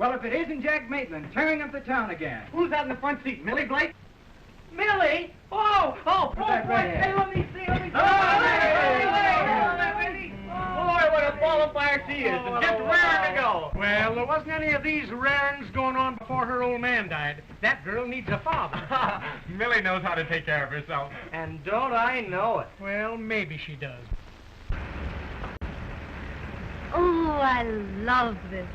Well, if it isn't Jack Maitland tearing up the town again. Who's that in the front seat? Millie Blake? Millie? Oh, boy, hey, let me see. Boy, what a ball of fire she is, and just raring to go. Well, there wasn't any of these rarings going on before her old man died. That girl needs a father. Millie knows how to take care of herself. And don't I know it? Well, maybe she does. Oh, I love this.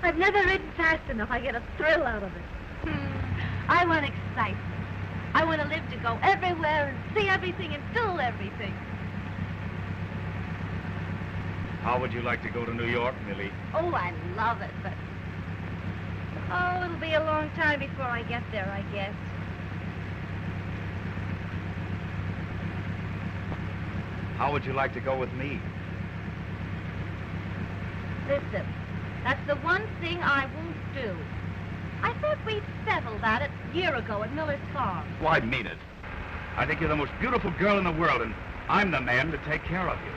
I've never ridden fast enough. I get a thrill out of it. I want excitement. I want to live to go everywhere and see everything and do everything. How would you like to go to New York, Millie? Oh, I love it, but... Oh, it'll be a long time before I get there, I guess. How would you like to go with me? Listen, that's the one thing I won't do. I thought we'd settled that a year ago at Miller's farm. Well, I mean it. I think you're the most beautiful girl in the world, and I'm the man to take care of you.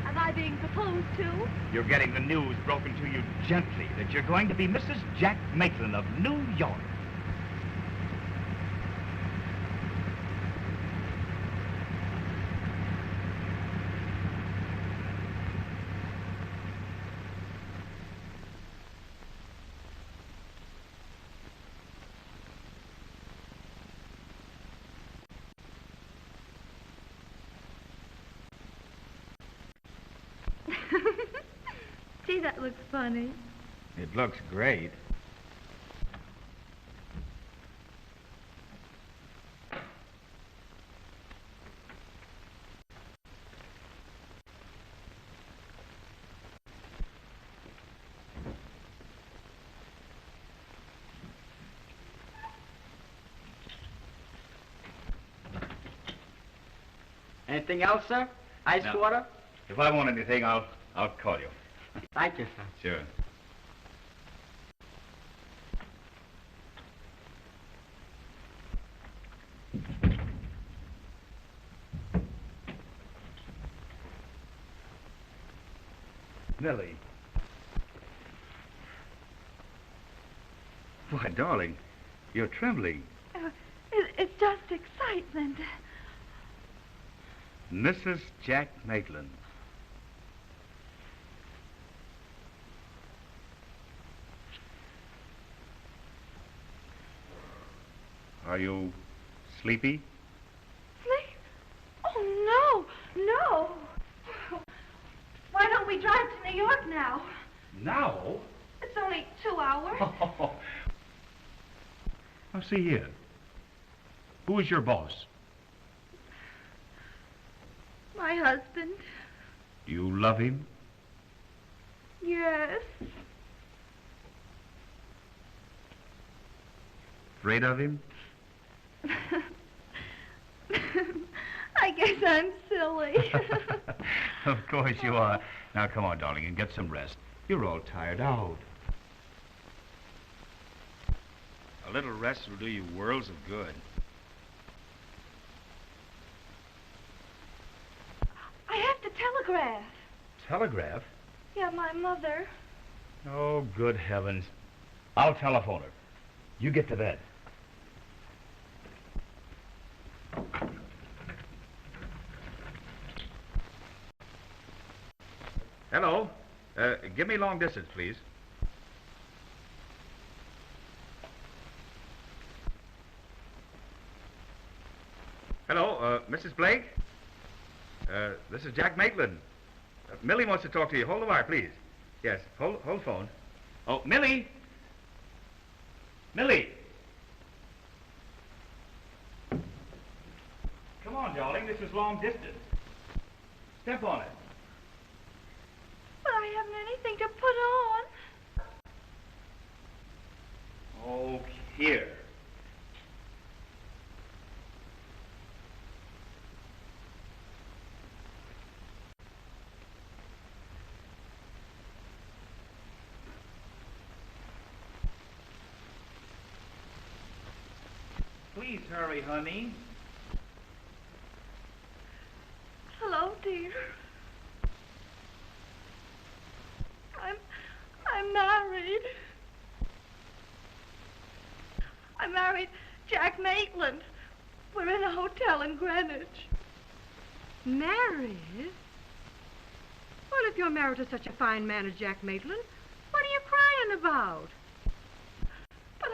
Am I being proposed to? You're getting the news broken to you gently that you're going to be Mrs. Jack Maitland of New York. Gee, that looks funny. It looks great. Anything else, sir? Ice water? If I want anything, I'll call you. Thank you, sir. Sure. Millie. Why, darling, you're trembling. It's just excitement. Mrs. Jack Maitland. Are you sleepy? Sleep? Oh, no. Why don't we drive to New York now? Now? It's only 2 hours. Now, see here. Who is your boss? My husband. Do you love him? Yes. Afraid of him? I guess I'm silly. Of course you are. Now, come on, darling, and get some rest. You're all tired out. A little rest will do you worlds of good. I have to telegraph. Telegraph? Yeah, my mother. Oh, good heavens. I'll telephone her. You get to bed. Hello. Give me long distance, please. Hello, Mrs. Blake? This is Jack Maitland. Millie wants to talk to you. Hold the wire, please. Yes, hold phone. Oh, Millie! Millie! Come on, darling, this is long distance. Step on it. But I haven't anything to put on. Oh, here. Please hurry, honey. Hello, dear. I'm married. married Jack Maitland. We're in a hotel in Greenwich. Married? Well, if you're married to such a fine man as Jack Maitland, what are you crying about? But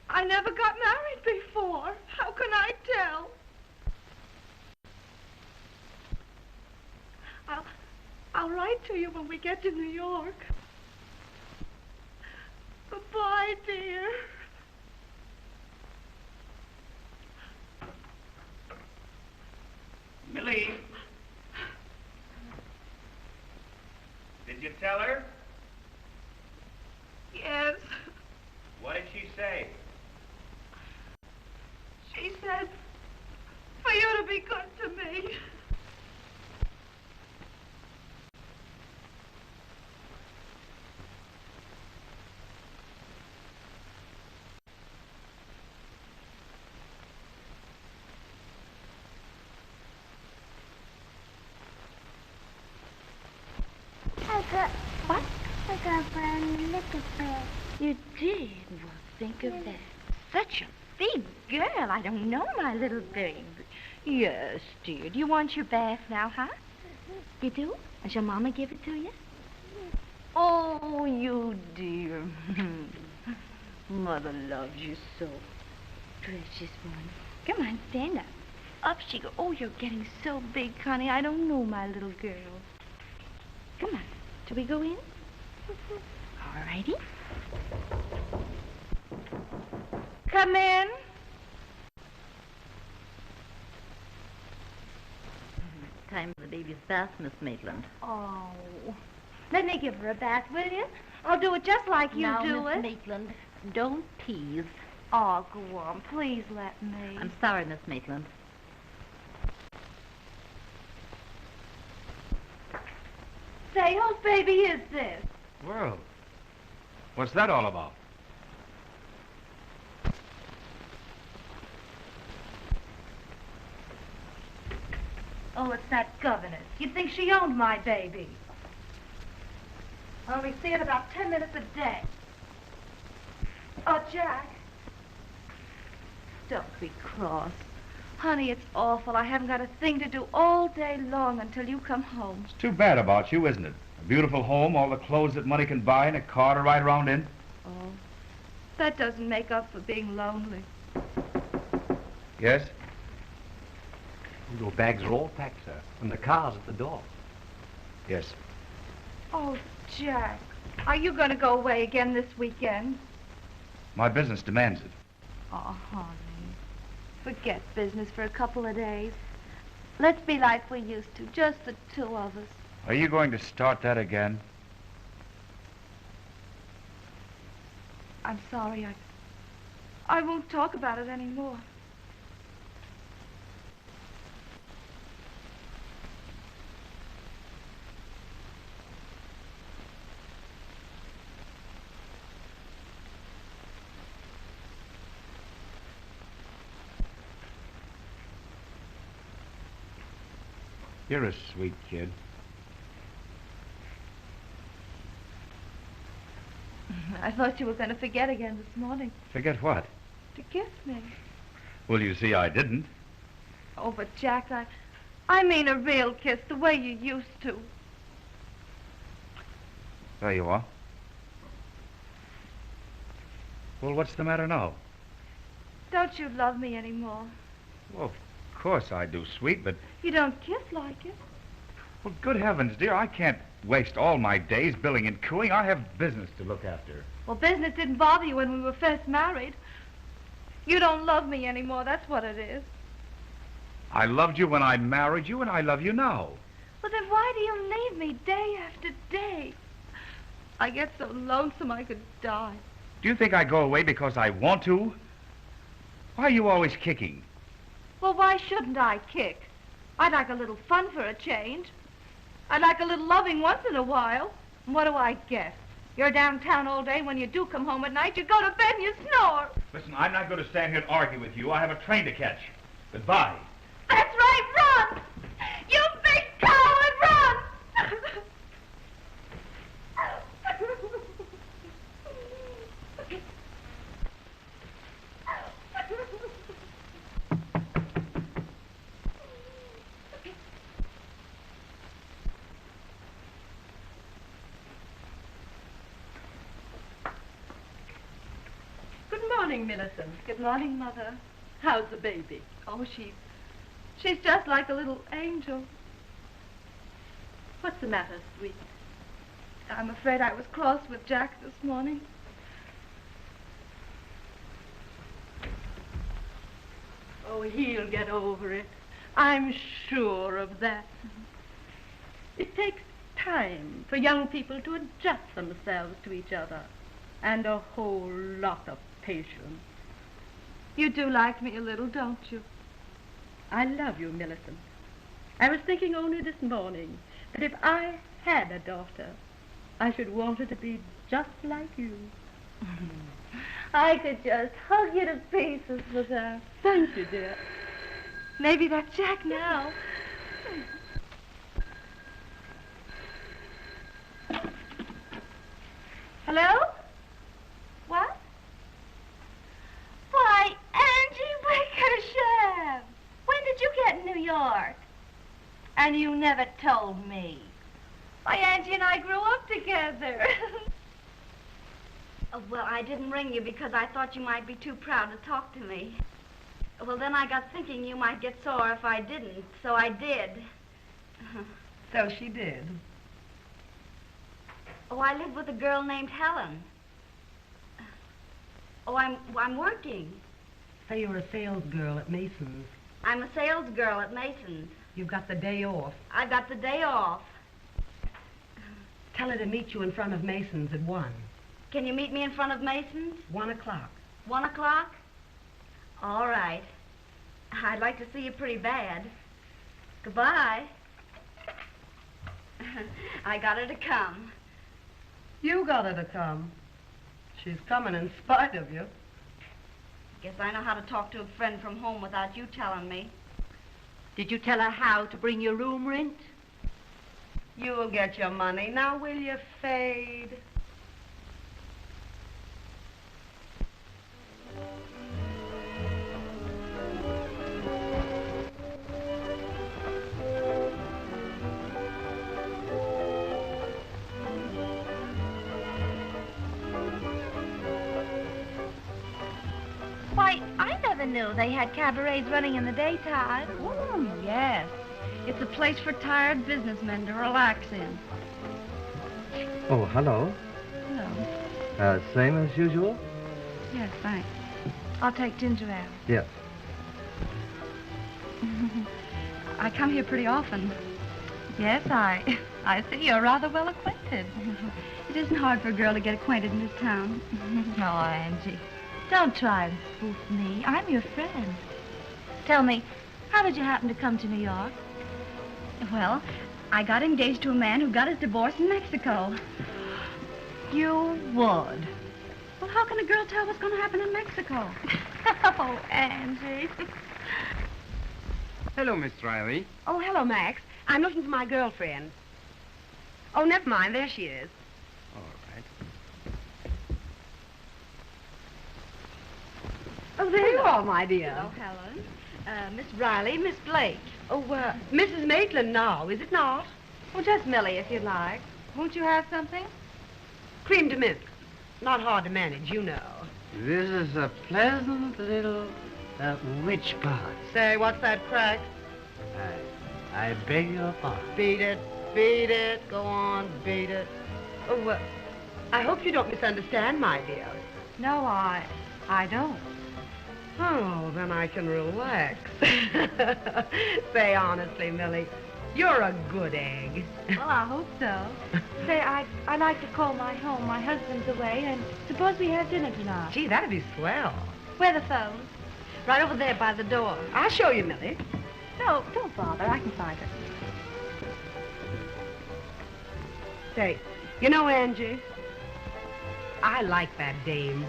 I never got married before. How can I tell? I'll write to you when we get to New York. Goodbye, dear. Millie. Did you tell her? Yes. What did she say? She said for you to be good to me. What? I got a brand new liquor bag. You did? Well, think of that. Such a big girl. I don't know, my little baby. Yes, dear. Do you want your bath now, huh? You do? Does your mama give it to you? Oh, you dear. Mother loves you so. Precious one. Come on, stand up. Up she goes. Oh, you're getting so big, honey. I don't know, my little girl. Come on. Shall we go in? All righty. Come in. Time for the baby's bath, Miss Maitland. Oh. Let me give her a bath, will you? I'll do it just like you now, do Miss it. Maitland, don't tease. Oh, go on. Please let me. I'm sorry, Miss Maitland. Say, whose baby is this? Well, what's that all about? Oh, it's that governess. You'd think she owned my baby. I only see it about 10 minutes a day. Oh, Jack. Don't be cross. Honey, it's awful. I haven't got a thing to do all day long until you come home. It's too bad about you, isn't it? A beautiful home, all the clothes that money can buy, and a car to ride around in. Oh, that doesn't make up for being lonely. Yes? Your bags are all packed, sir, and the car's at the door. Yes. Oh, Jack, are you going to go away again this weekend? My business demands it. Oh, honey, forget business for a couple of days. Let's be like we used to, just the two of us. Are you going to start that again? I'm sorry, I won't talk about it anymore. You're a sweet kid. I thought you were going to forget again this morning. Forget what? To kiss me. Well, you see, I didn't. Oh, but Jack, I mean a real kiss, the way you used to. There you are. Well, what's the matter now? Don't you love me anymore? Well, of course I do, sweet, but... You don't kiss like it. Well, good heavens, dear, I can't waste all my days billing and cooing. I have business to look after. Well, business didn't bother you when we were first married. You don't love me anymore, that's what it is. I loved you when I married you, and I love you now. Well, then why do you leave me day after day? I get so lonesome I could die. Do you think I go away because I want to? Why are you always kicking? Well, why shouldn't I kick? I'd like a little fun for a change. I'd like a little loving once in a while. And what do I get? You're downtown all day. When you do come home at night, you go to bed and you snore. Listen, I'm not going to stand here and argue with you. I have a train to catch. Goodbye. That's right, run! You big coward, run! morning, Millicent. Good morning, Mother. How's the baby? Oh, she's just like a little angel. What's the matter, sweet? I'm afraid I was cross with Jack this morning. Oh, he'll get over it. I'm sure of that. It takes time for young people to adjust themselves to each other, and a whole lot of patience. You do like me a little, don't you? I love you, Millicent. I was thinking only this morning that if I had a daughter, I should want her to be just like you. I could just hug you to pieces with her. Thank you, dear. Maybe that's Jack now. Hello? What? Why, Angie Wickersham! When did you get in New York? And you never told me. Why, Angie and I grew up together. Oh, well, I didn't ring you because I thought you might be too proud to talk to me. Well, then I got thinking you might get sore if I didn't, so I did. So she did. Oh, I live with a girl named Helen. Oh, I'm working. Say you're a sales girl at Mason's. I'm a sales girl at Mason's. You've got the day off. I've got the day off. Tell her to meet you in front of Mason's at 1. Can you meet me in front of Mason's? 1 o'clock. 1 o'clock? All right. I'd like to see you pretty bad. Goodbye. I got her to come. You got her to come. She's coming in spite of you. Guess I know how to talk to a friend from home without you telling me. Did you tell her how to bring your room rent? You'll get your money. Now, will you, Fade? Why, I never knew they had cabarets running in the daytime. Oh, yes. It's a place for tired businessmen to relax in. Oh, hello. Hello. Same as usual? Yes, thanks. I'll take ginger ale. Yes. I come here pretty often. Yes, I see you're rather well acquainted. It isn't hard for a girl to get acquainted in this town. Oh, Angie. Don't try to spoof me. I'm your friend. Tell me, how did you happen to come to New York? Well, I got engaged to a man who got his divorce in Mexico. You would? Well, how can a girl tell what's going to happen in Mexico? Oh, Angie. Hello, Miss Riley. Oh, hello, Max. I'm looking for my girlfriend. Oh, never mind. There she is. All right. Oh, there you are, my dear. Hello, Helen. Miss Riley, Miss Blake. Oh, Mrs. Maitland now, is it not? Well, just Millie, if you'd like. Won't you have something? Cream de mint. Not hard to manage, you know. This is a pleasant little witch pot. Say, what's that crack? I beg your pardon. Beat it. Beat it. Go on, beat it. Oh, I hope you don't misunderstand, my dear. No, I don't. Oh, then I can relax. Say honestly, Millie, you're a good egg. Well, I hope so. Say, I'd like to call my home. My husband's away, and suppose we have dinner tonight. Gee, that'd be swell. Where the phone? Right over there by the door. I'll show you, Millie. No, don't bother. I can find her. Say, you know, Angie, I like that dame.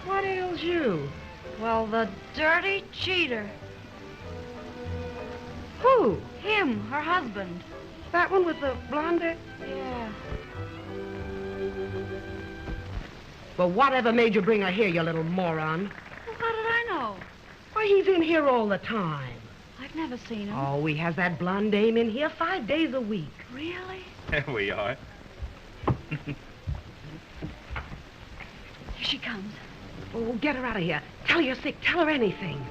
What ails you? Well, the dirty cheater. Who? Him, her husband. That one with the blonde hair? Yeah. Well, whatever made you bring her here, you little moron? Well, how did I know? Why, he's in here all the time. I've never seen him. Oh, he has that blonde dame in here 5 days a week. Really? There we are. she comes. Oh, get her out of here. Tell her you're sick. Tell her anything.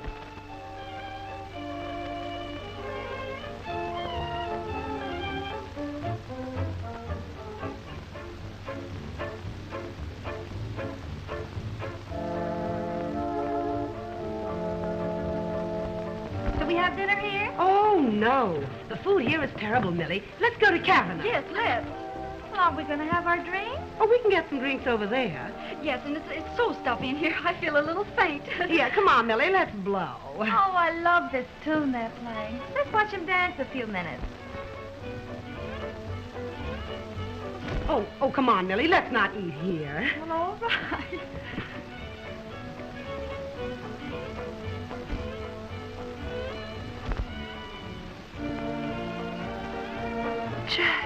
Do we have dinner here? Oh, no. The food here is terrible, Millie. Let's go to Kavanagh. Yes, let's. Well, aren't we going to have our drinks? Oh, we can get some drinks over there. Yes, and it's so stuffy in here, I feel a little faint. Yeah, come on, Millie, let's blow. Oh, I love this tune they're playing. Let's watch them dance a few minutes. Oh, come on, Millie, let's not eat here. Well, all right. Jack.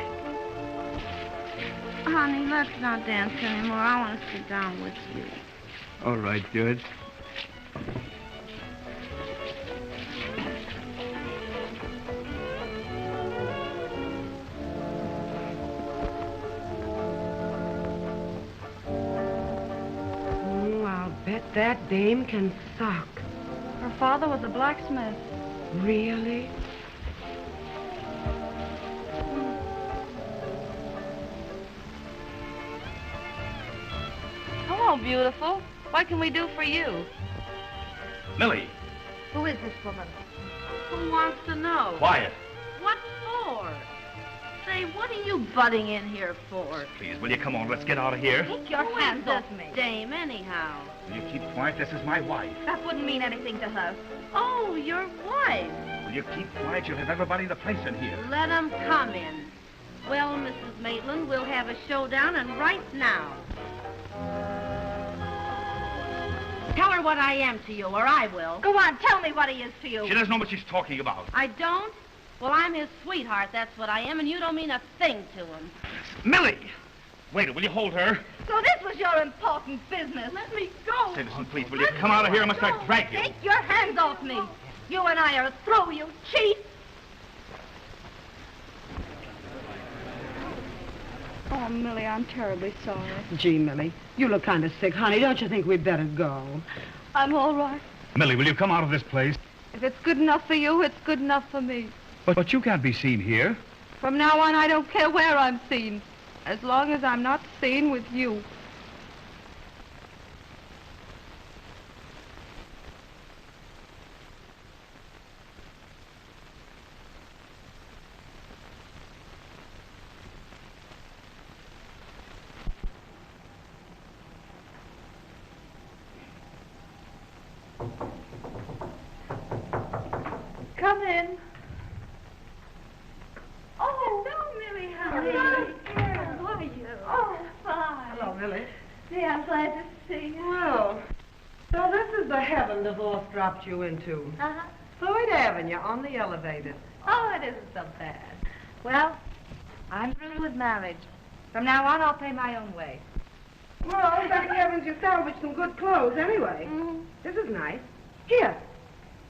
Honey, let's not dance anymore. I want to sit down with you. All right, George. Oh, I'll bet that dame can sock. Her father was a blacksmith. Really? Hello, beautiful. What can we do for you? Millie, Who is this woman? Who wants to know? quiet. What for? Say, what are you butting in here for? Please, will you come on? Let's get out of here. Take your hands off me. Dame, anyhow. Will you keep quiet? This is my wife. That wouldn't mean anything to her. Oh, your wife. Will you keep quiet? You'll have everybody in the place in here. Let 'em come in. Well, Mrs. Maitland, we'll have a showdown, and right now. Tell her what I am to you, or I will. Go on, tell me what he is to you. She doesn't know what she's talking about. I don't? Well, I'm his sweetheart, that's what I am, and you don't mean a thing to him. Millie! Wait, will you hold her? So this was your important business. Let me go. Citizen, please, will you come out of here? I must start dragging you. Take your hands off me. You and I are through, you cheat. Oh, Millie, I'm terribly sorry. Gee, Millie, you look kind of sick. Honey, don't you think we'd better go? I'm all right. Millie, will you come out of this place? If it's good enough for you, it's good enough for me. But you can't be seen here. From now on, I don't care where I'm seen, as long as I'm not seen with you. Come in. Oh, hello, Millie. How are you? Oh, fine. Hello, Millie. Yeah, I'm glad to see you. Well, so this is the heaven divorce dropped you into. Uh-huh. Floyd Avenue on the elevated. Oh, it isn't so bad. Well, I'm through with marriage. From now on, I'll pay my own way. Well, thank heavens you salvaged some good clothes anyway. Mm-hmm. This is nice. Here,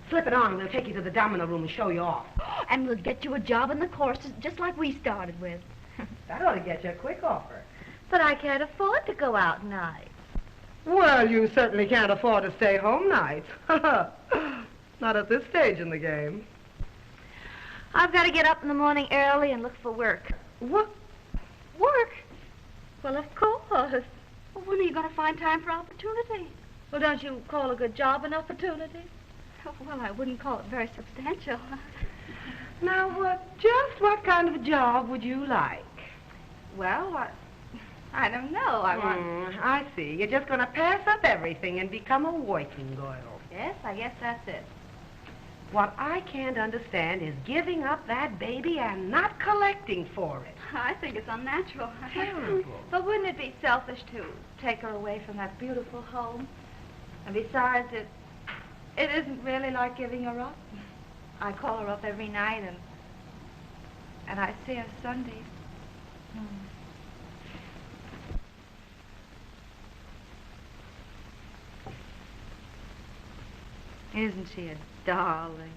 slip it on and we'll take you to the domino room and show you off. And we'll get you a job in the courses just like we started with. That ought to get you a quick offer. But I can't afford to go out nights. Well, you certainly can't afford to stay home nights. Not at this stage in the game. I've got to get up in the morning early and look for work. What? Work? Well, of course. Well, when are you going to find time for opportunity? Well, don't you call a good job an opportunity? Well, I wouldn't call it very substantial. Now, just what kind of a job would you like? Well, I don't know. I see. You're just going to pass up everything and become a working girl. Yes, I guess that's it. What I can't understand is giving up that baby and not collecting for it. I think it's unnatural. Terrible. But wouldn't it be selfish to take her away from that beautiful home? And besides, it isn't really like giving her up. I call her up every night, and I see her Sundays. Isn't she a darling?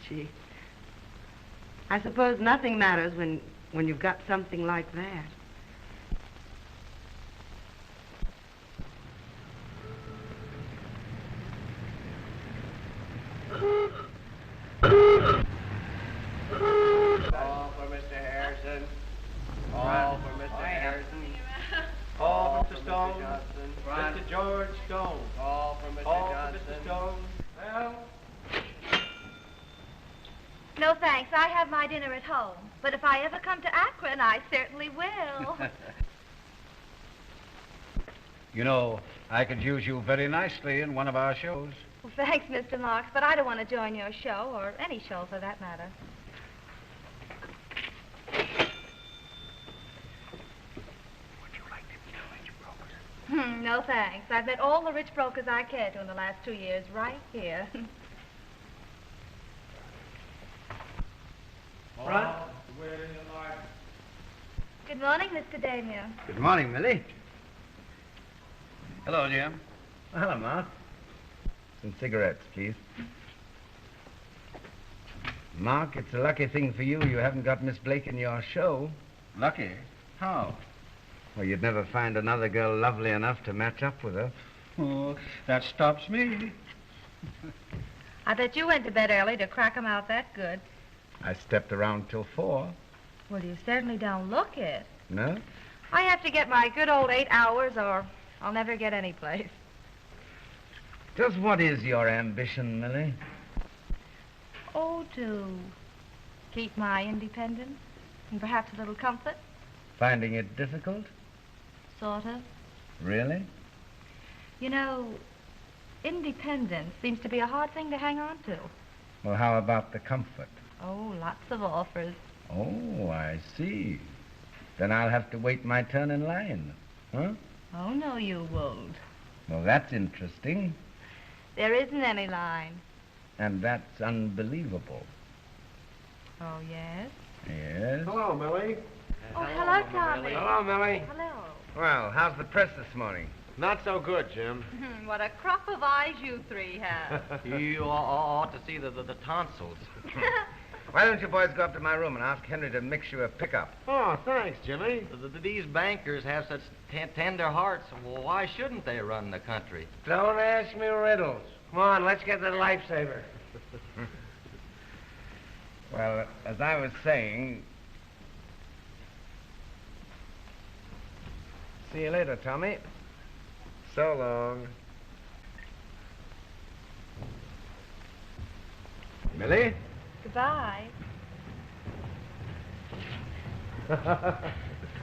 Gee, I suppose nothing matters when when you've got something like that. All for Mr. Harrison. All for Mr. Harrison. All for Mr. Stone. Mr. George Stone. All for Mr. Johnson. Mr. Stone. Well. No, thanks. I have my dinner at home. But if I ever come to Akron, I certainly will. You know, I could use you very nicely in one of our shows. Well, thanks, Mr. Marks, but I don't want to join your show, or any show for that matter. No, thanks. I've met all the rich brokers I care to in the last 2 years right here. Front. Good morning, Mr. Damien. Good morning, Millie. Hello, Jim. Hello, Mark. Some cigarettes, please. Mark, it's a lucky thing for you haven't got Miss Blake in your show. Lucky? How? Well, you'd never find another girl lovely enough to match up with her. Oh, that stops me. I bet you went to bed early to crack 'em out that good. I stepped around till 4. Well, you certainly don't look it. No? I have to get my good old 8 hours or I'll never get any place. Just what is your ambition, Millie? Oh, to keep my independence and perhaps a little comfort. Finding it difficult? Sort of. Really? You know, independence seems to be a hard thing to hang on to. Well, how about the comfort? Oh, lots of offers. Oh, I see. Then I'll have to wait my turn in line. Huh? Oh, no, you won't. Well, that's interesting. There isn't any line. And that's unbelievable. Oh, yes? Yes? Hello, Millie. Oh, hello, Tommy. Hello, Millie. Hello. Well, how's the press this morning? Not so good, Jim. What a crop of eyes you three have. You ought to see the tonsils. Why don't you boys go up to my room and ask Henry to mix you a pickup? Oh, thanks, Jimmy. These bankers have such tender hearts. Well, why shouldn't they run the country? Don't ask me riddles. Come on, let's get the lifesaver. Well, as I was saying... See you later, Tommy. So long. Millie? Goodbye.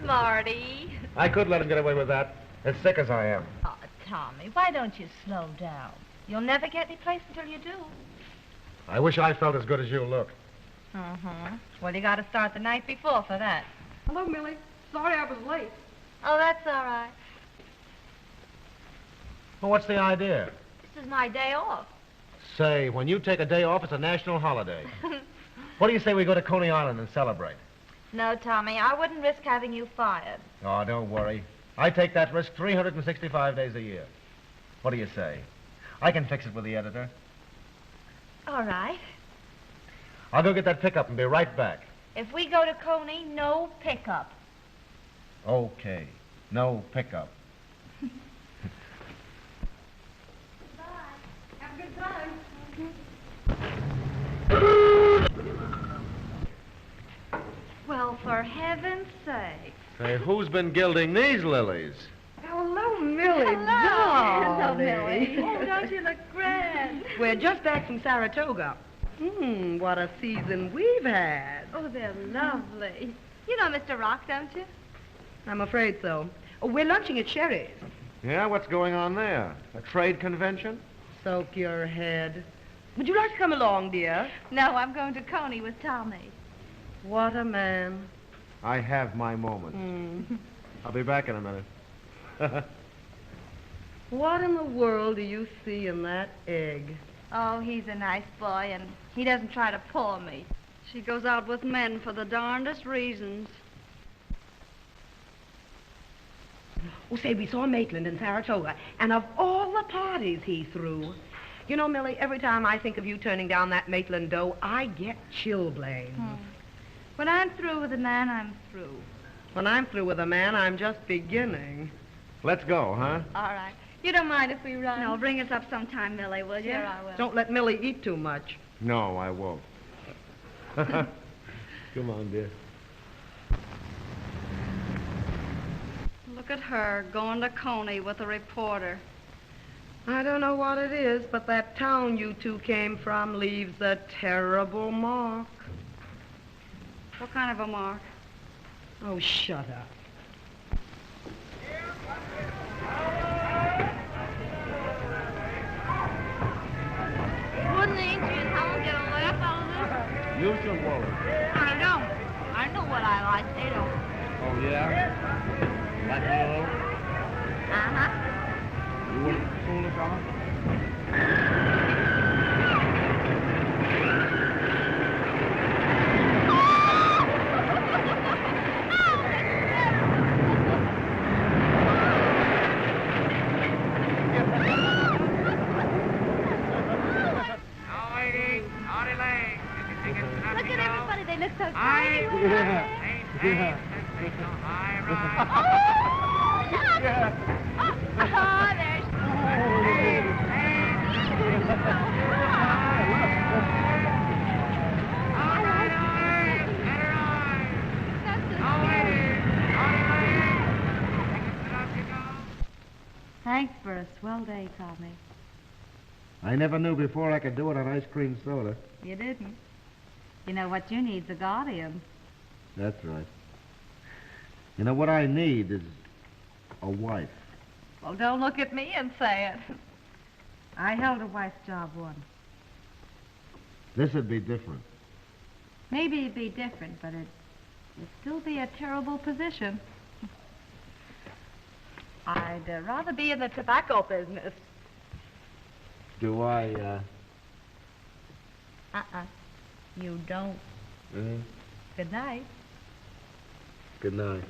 Smarty. I could let him get away with that, as sick as I am. Oh, Tommy, why don't you slow down? You'll never get any place until you do. I wish I felt as good as you look. Well, you got to start the night before for that. Hello, Millie. Sorry I was late. Oh, that's all right. Well, what's the idea? This is my day off. Say, when you take a day off, it's a national holiday. What do you say we go to Coney Island and celebrate? No, Tommy, I wouldn't risk having you fired. Oh, don't worry. I take that risk 365 days a year. What do you say? I can fix it with the editor. All right. I'll go get that pickup and be right back. If we go to Coney, no pickup. Okay. No pickup. Bye. Have a good time. Well, for heaven's sake. Say, who's been gilding these lilies? Hello, Millie. Hello, darling. Millie. Oh, don't you look grand? We're just back from Saratoga. What a season we've had. Oh, they're lovely. You know Mr. Rock, don't you? I'm afraid so. Oh, we're lunching at Sherry's. Yeah, what's going on there? A trade convention? Soak your head. Would you like to come along, dear? No, I'm going to Coney with Tommy. What a man. I have my moments. I'll be back in a minute. What in the world do you see in that egg? Oh, he's a nice boy, and he doesn't try to pull me. She goes out with men for the darndest reasons. Oh, say, we saw Maitland in Saratoga, and of all the parties he threw, you know, Millie, every time I think of you turning down that Maitland dough, I get chilblains. When I'm through with a man, I'm through. When I'm through with a man, I'm just beginning. Let's go, huh? All right. You don't mind if we run? No, bring us up sometime, Millie, will you? Sure, I will. Don't let Millie eat too much. No, I won't. Come on, dear. Look at her going to Coney with a reporter. I don't know what it is, but that town you two came from leaves a terrible mark. What kind of a mark? Oh, shut up. Wouldn't Angie and Helen get a laugh out of this? You should worry. I don't. I know what I like. They don't. Oh, yeah? Like you? Uh-huh. You wouldn't fool us all? Look at everybody. They look so tiny. Oh, there's... Thanks for a swell day, Tommy. I never knew before I could do it on ice cream soda. You didn't. You know what you need's a guardian. That's right. You know what I need is a wife. Well, don't look at me and say it. I held a wife's job once. This'd be different. Maybe it'd be different, but it'd still be a terrible position. I'd rather be in the tobacco business. Do I, You don't. Good night. Good night.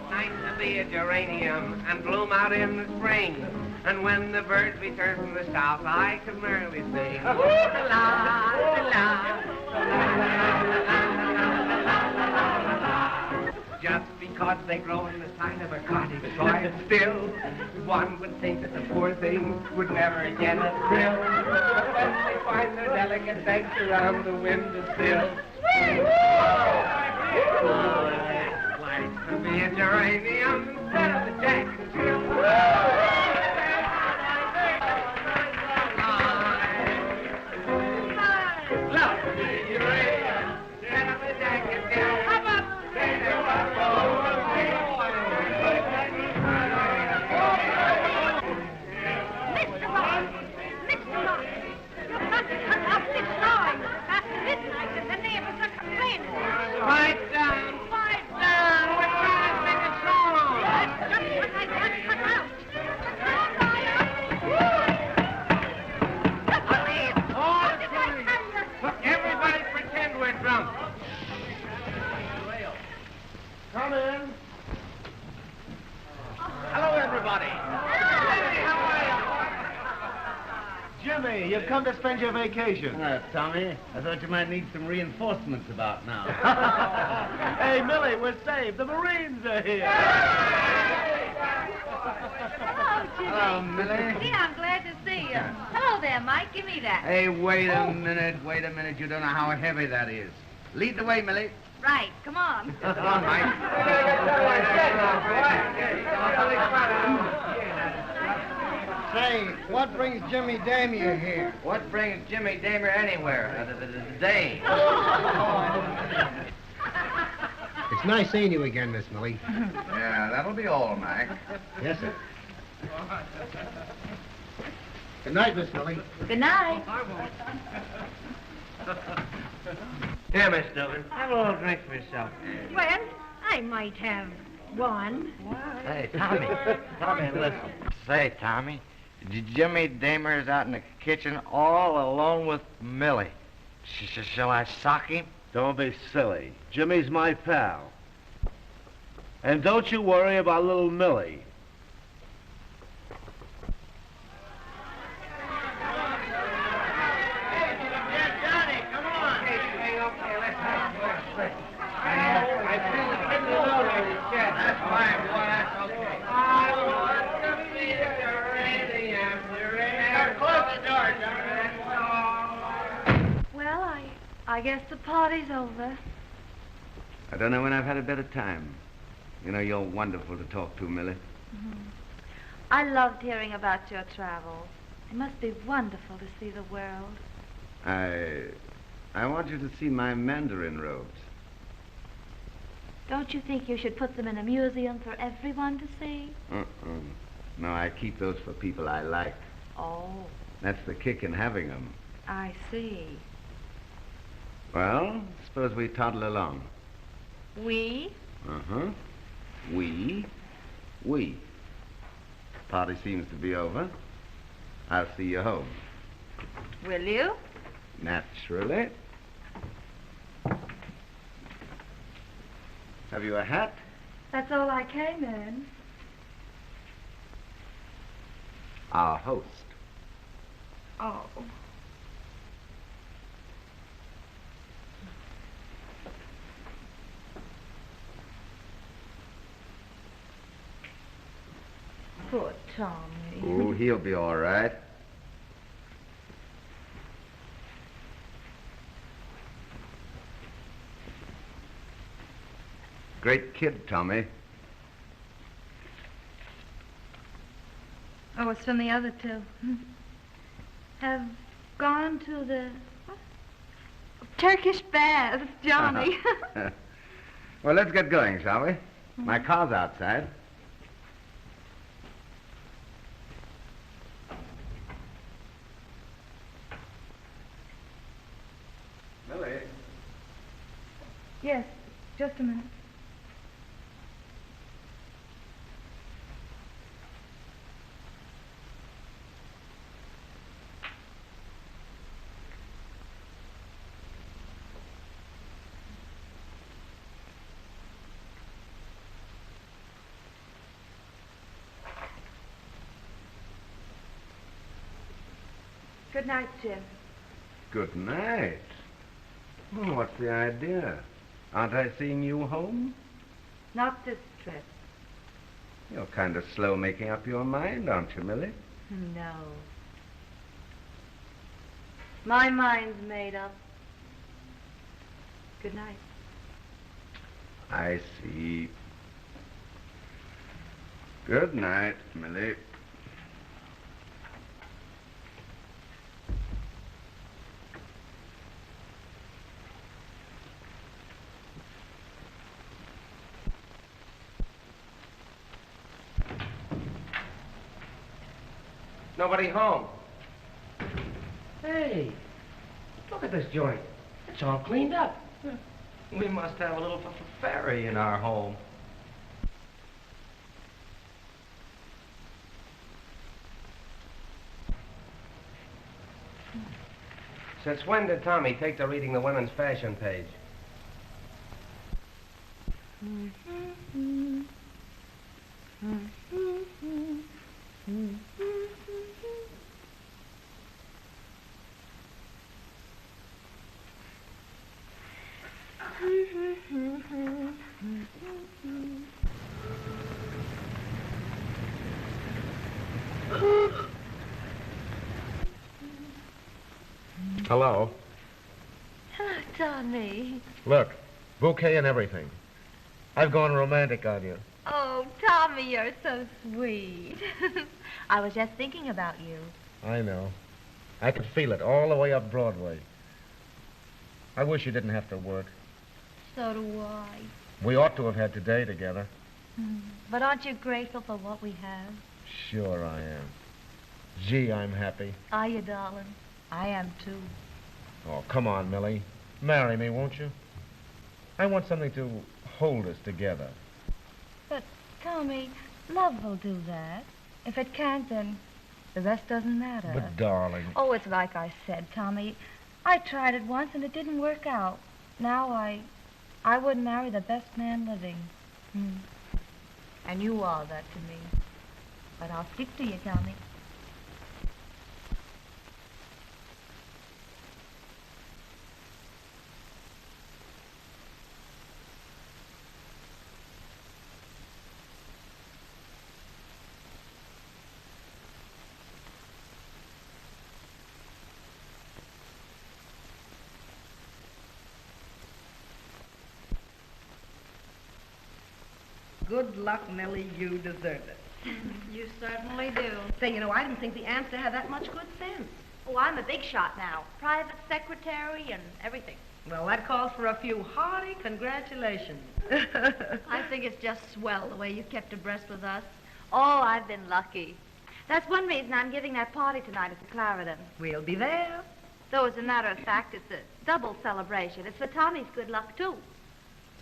Nice to be a geranium and bloom out in the spring. And when the birds return from the south, I can merrily sing. Just because they grow in the side of a cottage soil, still, one would think that the poor things would never get a thrill. But when they find their delicate eggs around the windowsill, nice to be a geranium instead of a jack and jill. Come in. Hello, everybody. Jimmy, you've come to spend your vacation. Tommy, I thought you might need some reinforcements about now. Hey, Millie, we're saved. The Marines are here. Hello, Jimmy. Hello, Millie. Gee, I'm glad to see you. Hello there, Mike. Give me that. Hey, wait a minute. You don't know how heavy that is. Lead the way, Millie. Right. Come on. Come on, Mike. Say, what brings Jimmy Damier here? What brings Jimmy Damer anywhere? Today. It's nice seeing you again, Miss Millie. Yeah, that'll be all, Mac. Yes, sir. Good night, Miss Millie. Good night. Here, Miss Dillon. Have a little drink for yourself. Well, I might have one. Hey, Tommy. Tommy, listen. Say, Tommy, Jimmy Damer's out in the kitchen all alone with Millie. Shall I sock him? Don't be silly. Jimmy's my pal. And don't you worry about little Millie. I guess the party's over. I don't know when I've had a better time. You know, you're wonderful to talk to, Millie. Mm-hmm. I loved hearing about your travels. It must be wonderful to see the world. I want you to see my mandarin robes. Don't you think you should put them in a museum for everyone to see? No, I keep those for people I like. Oh. That's the kick in having them. I see. Well, suppose we toddle along. We? Uh-huh. We. Party seems to be over. I'll see you home. Will you? Naturally. Have you a hat? That's all I came in. Our host. Oh. Poor Tommy. Oh, he'll be all right. Great kid, Tommy. Oh, it's from the other two. Have gone to the Turkish baths, Johnny. Well, let's get going, shall we? My car's outside. Millie? Yes, just a minute. Good night, Jim. Good night. Oh, what's the idea? Aren't I seeing you home? Not this trip. You're kind of slow making up your mind, aren't you, Millie? No. My mind's made up. Good night. I see. Good night, Millie. Nobody home. Hey, look at this joint. It's all cleaned up. We must have a little fairy in our home. Since when did Tommy take to reading the women's fashion page? Hello. Hello, Tommy. Look, bouquet and everything. I've gone romantic on you. Oh, Tommy, you're so sweet. I was just thinking about you. I know. I could feel it all the way up Broadway. I wish you didn't have to work. So do I. We ought to have had today together. But aren't you grateful for what we have? Sure I am. Gee, I'm happy. Are you, darling? I am, too. Oh, come on, Millie. Marry me, won't you? I want something to hold us together. But, Tommy, love will do that. If it can't, then the rest doesn't matter. But, darling... Oh, it's like I said, Tommy. I tried it once, and it didn't work out. Now I would marry the best man living. And you are that to me. But I'll stick to you, Tommy. Good luck, Millie. You deserve it. You certainly do. Say, I didn't think the Amster had that much good sense. Oh, I'm a big shot now. Private secretary and everything. Well, that calls for a few hearty congratulations. I think it's just swell the way you've kept abreast with us. Oh, I've been lucky. That's one reason I'm giving that party tonight at the Clarendon. We'll be there. Though, as a matter of fact, it's a double celebration. It's for Tommy's good luck, too.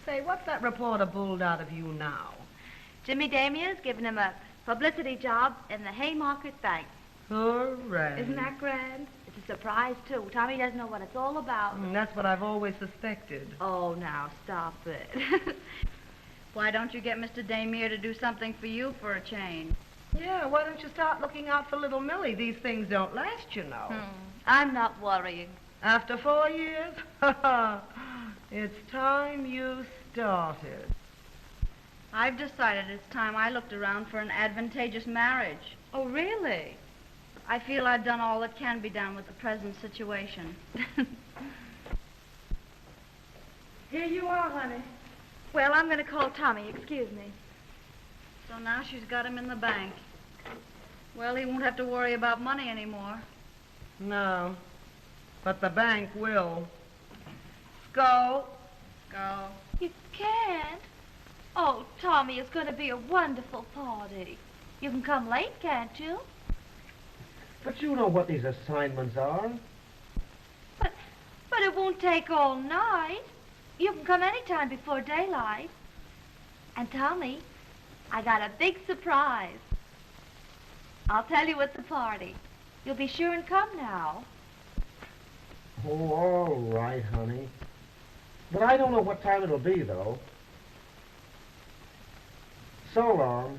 Say, what's that reporter bulled out of you now? Jimmy Damier's given him a publicity job in the Haymarket Bank. Hooray. Isn't that grand? It's a surprise, too. Tommy doesn't know what it's all about. That's what I've always suspected. Oh, now, stop it. Why don't you get Mr. Damier to do something for you for a change? Yeah, why don't you start looking out for little Millie? These things don't last, you know. I'm not worrying. After 4 years? It's time you started. I've decided it's time I looked around for an advantageous marriage. Oh, really? I feel I've done all that can be done with the present situation. Here you are, honey. Well, I'm going to call Tommy. Excuse me. So now she's got him in the bank. Well, he won't have to worry about money anymore. No, but the bank will. Go. Go. You can't. Oh, Tommy, it's going to be a wonderful party. You can come late, can't you? But you know what these assignments are. But it won't take all night. You can come any time before daylight. And Tommy, I got a big surprise. I'll tell you at the party. You'll be sure and come now. Oh, all right, honey. But I don't know what time it'll be, though. So long.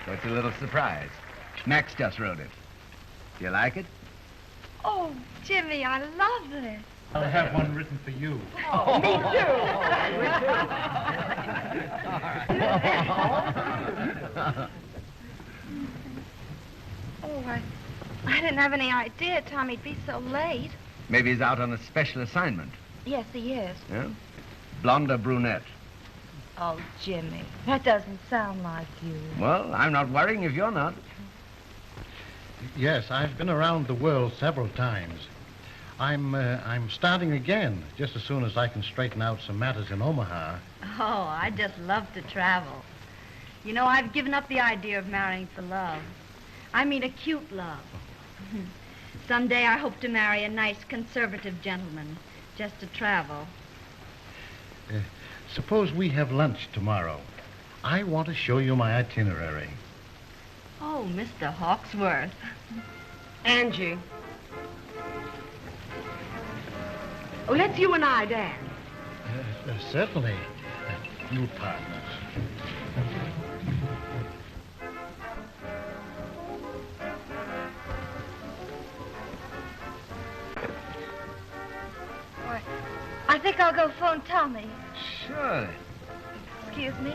So it's a little surprise. Max just wrote it. Do you like it? Oh, Jimmy, I love this. I'll have one written for you. Oh, me Oh, I didn't have any idea Tommy'd be so late. Maybe he's out on a special assignment. Yes, he is. Yeah? Blonde or brunette? Oh, Jimmy, that doesn't sound like you. Well, I'm not worrying if you're not. Yes, I've been around the world several times. I'm starting again, just as soon as I can straighten out some matters in Omaha. Oh, I just love to travel. You know, I've given up the idea of marrying for love. I mean a cute love. Someday I hope to marry a nice conservative gentleman, just to travel. Suppose we have lunch tomorrow. I want to show you my itinerary. Oh, Mr. Hawksworth. Angie. Oh, let's you and I dance. Certainly. You partners. I think I'll go phone Tommy. Sure. Excuse me.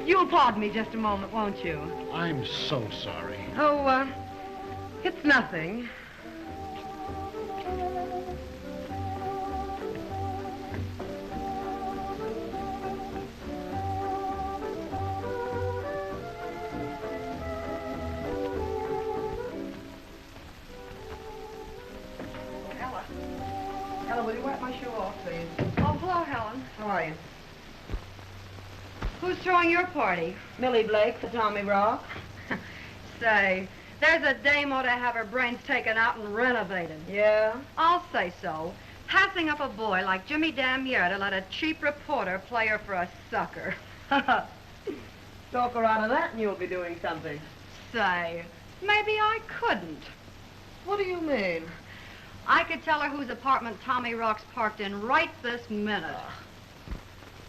You'll pardon me just a moment, won't you? I'm so sorry. Oh, it's nothing. Ella, will you wipe my shoe off, please? Oh, hello, Helen. How are you? Who's throwing your party? Millie Blake for Tommy Rock. Say, there's a dame ought to have her brains taken out and renovated. Yeah? I'll say so. Passing up a boy like Jimmy Damier to let a cheap reporter play her for a sucker. Talk her out of that and you'll be doing something. Say, maybe I couldn't. What do you mean? I could tell her whose apartment Tommy Rock's parked in right this minute.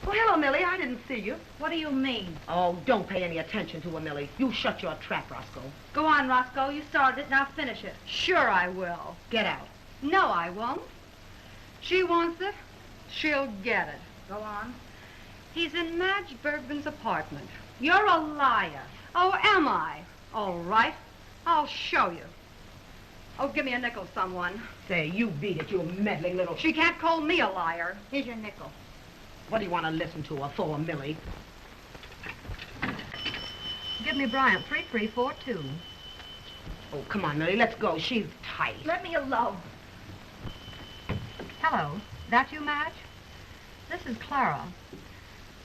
Oh, hello, Millie. I didn't see you. What do you mean? Oh, don't pay any attention to her, Millie. You shut your trap, Roscoe. Go on, Roscoe. You started it. Now finish it. Sure I will. Get out. No, I won't. She wants it. She'll get it. Go on. He's in Madge Bergman's apartment. You're a liar. Oh, am I? All right. I'll show you. Oh, give me a nickel, someone. Say, you beat it, you meddling little... She can't call me a liar. Here's your nickel. What do you want to listen to her for, Millie? Give me Bryant 3342. Oh, come on, Millie, let's go. She's tight. Let me alone. Hello. That you, Madge? This is Clara.